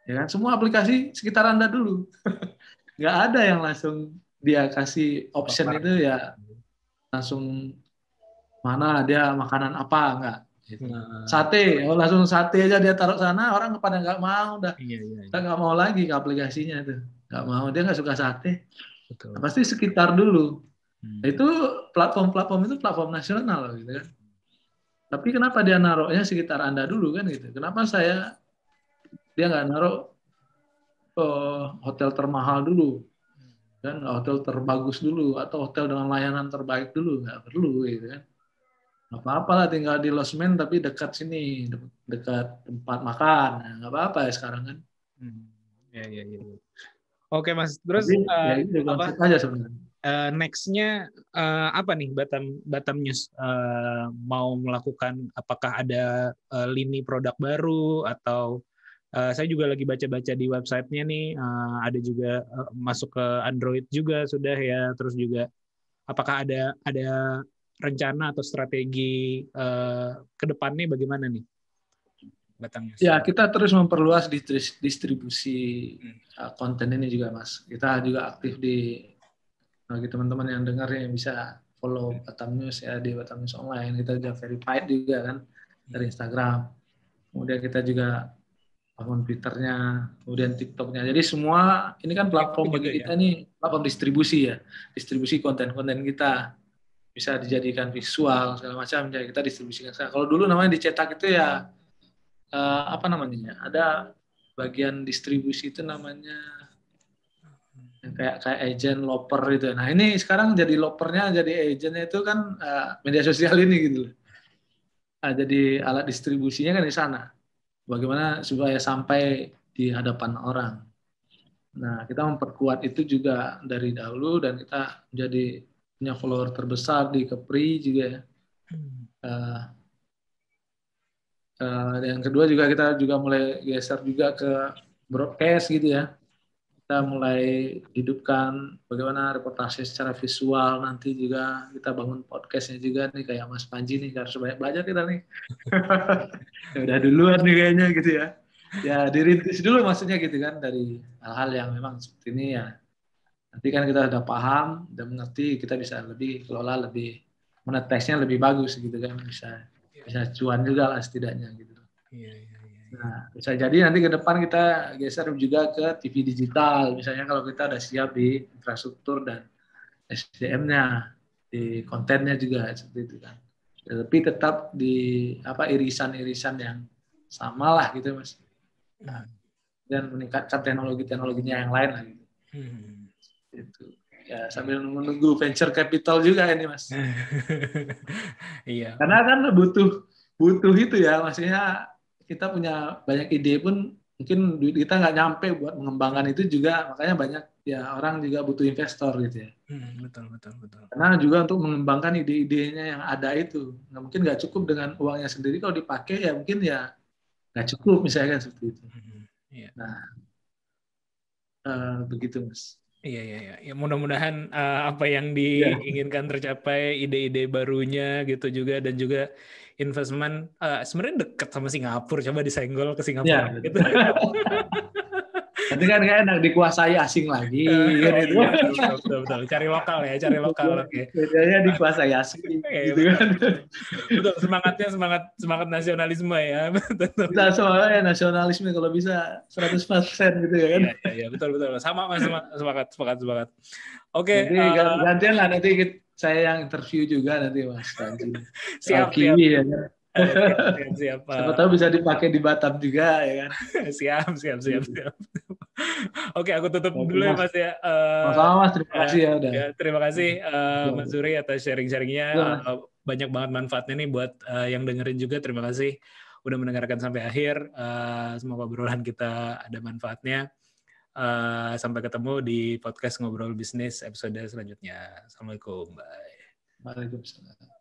Ya kan? Semua aplikasi sekitar Anda dulu. Nggak ada yang langsung dia kasih option itu ya langsung mana dia makanan apa, enggak. Gitu. Sate, langsung sate aja dia taruh sana, orang pada nggak mau, udah kita nggak mau lagi ke aplikasinya itu, nggak mau, dia nggak suka sate. Nah, pasti sekitar dulu. Itu platform itu platform nasional gitu kan. Tapi kenapa dia naruhnya sekitar Anda dulu kan gitu? Kenapa dia nggak naruh hotel termahal dulu, kan hotel terbagus dulu atau hotel dengan layanan terbaik dulu, nggak perlu gitu kan? Nggak apa-apa lah tinggal di losmen tapi dekat sini, dekat tempat makan, nggak apa-apa ya sekarang kan. Ya. Oke Mas, terus ya itu konsep aja sebenarnya. Next-nya apa nih Batam News mau melakukan? Apakah ada lini produk baru atau saya juga lagi baca-baca di websitenya nih, ada juga masuk ke Android juga sudah ya. Terus juga apakah ada rencana atau strategi ke depannya bagaimana nih Batam News? Ya kita terus memperluas distribusi konten ini juga Mas. Kita juga aktif bagi teman-teman yang dengar yang bisa follow Batam News ya di Batam News Online. Kita juga verified juga kan dari Instagram. Kemudian kita juga akun Twitternya, kemudian TikToknya. Jadi semua ini kan platform bagi kita nih, platform distribusi ya, distribusi konten-konten kita bisa dijadikan visual segala macam ya kita distribusikan. Kalau dulu namanya dicetak itu ya apa namanya? Ada bagian distribusi itu namanya kayak agent loper gitu. Nah ini sekarang jadi lopernya, jadi agentnya itu kan media sosial ini gitu. Jadi alat distribusinya kan di sana. Bagaimana supaya sampai di hadapan orang. Nah kita memperkuat itu juga dari dahulu dan kita menjadi punya follower terbesar di Kepri juga ya. Yang kedua juga kita juga mulai geser juga ke broadcast gitu ya. Kita mulai hidupkan bagaimana reportase secara visual, nanti juga kita bangun podcastnya juga nih kayak Mas Panji nih, harus banyak belajar kita nih. Ya udah duluan nih kayaknya gitu ya. Ya dirintis dulu maksudnya gitu kan dari hal-hal yang memang seperti ini ya. Nanti kan kita udah paham, udah mengerti, kita bisa lebih kelola, lebih monetasinya lebih bagus gitu kan, bisa cuan juga lah setidaknya gitu. Nah, bisa jadi nanti ke depan kita geser juga ke TV digital, misalnya kalau kita udah siap di infrastruktur dan SDM-nya, di kontennya juga seperti itu kan. Tapi tetap di irisan-irisan yang sama lah gitu Mas. Dan meningkatkan teknologinya yang lain lah gitu. Itu. Ya sambil menunggu venture capital juga ini Mas. Iya. Karena kan butuh itu ya, maksudnya kita punya banyak ide pun mungkin duit kita nggak nyampe buat mengembangkan itu juga, makanya banyak ya orang juga butuh investor gitu ya. Betul. Karena juga untuk mengembangkan ide-idenya yang ada itu, mungkin nggak cukup dengan uangnya sendiri, kalau dipakai ya mungkin ya nggak cukup misalnya seperti itu. Nah begitu Mas. Iya. Ya, mudah-mudahan apa yang diinginkan tercapai, ide-ide barunya gitu juga, dan juga investment sebenarnya dekat sama Singapura, coba disenggol ke Singapura gitu. Nanti kan kayak enak dikuasai asing lagi. Betul. Cari lokal. Oke. Bedanya dikuasai asing. Gitu kan. Betul, semangat nasionalisme ya. Kita soalnya nasionalisme kalau bisa 100% gitu ya kan. Iya, betul. Sama Mas, semangat. Oke. Gantian lah nanti saya yang interview juga nanti Mas. Siap. Kiwi ya. Siap. Siapa tahu bisa dipakai di Batam juga ya kan. Siap. Oke, aku tutup dulu ya Mas ya. Sama-sama Mas, terima kasih ya udah. Terima kasih Mas Zuri atas sharing-sharingnya. Banyak banget manfaatnya nih buat yang dengerin juga. Terima kasih udah mendengarkan sampai akhir. Semoga obrolan kita ada manfaatnya. Sampai ketemu di podcast Ngobrol Bisnis episode selanjutnya. Assalamualaikum. Bye. Waalaikumsalam.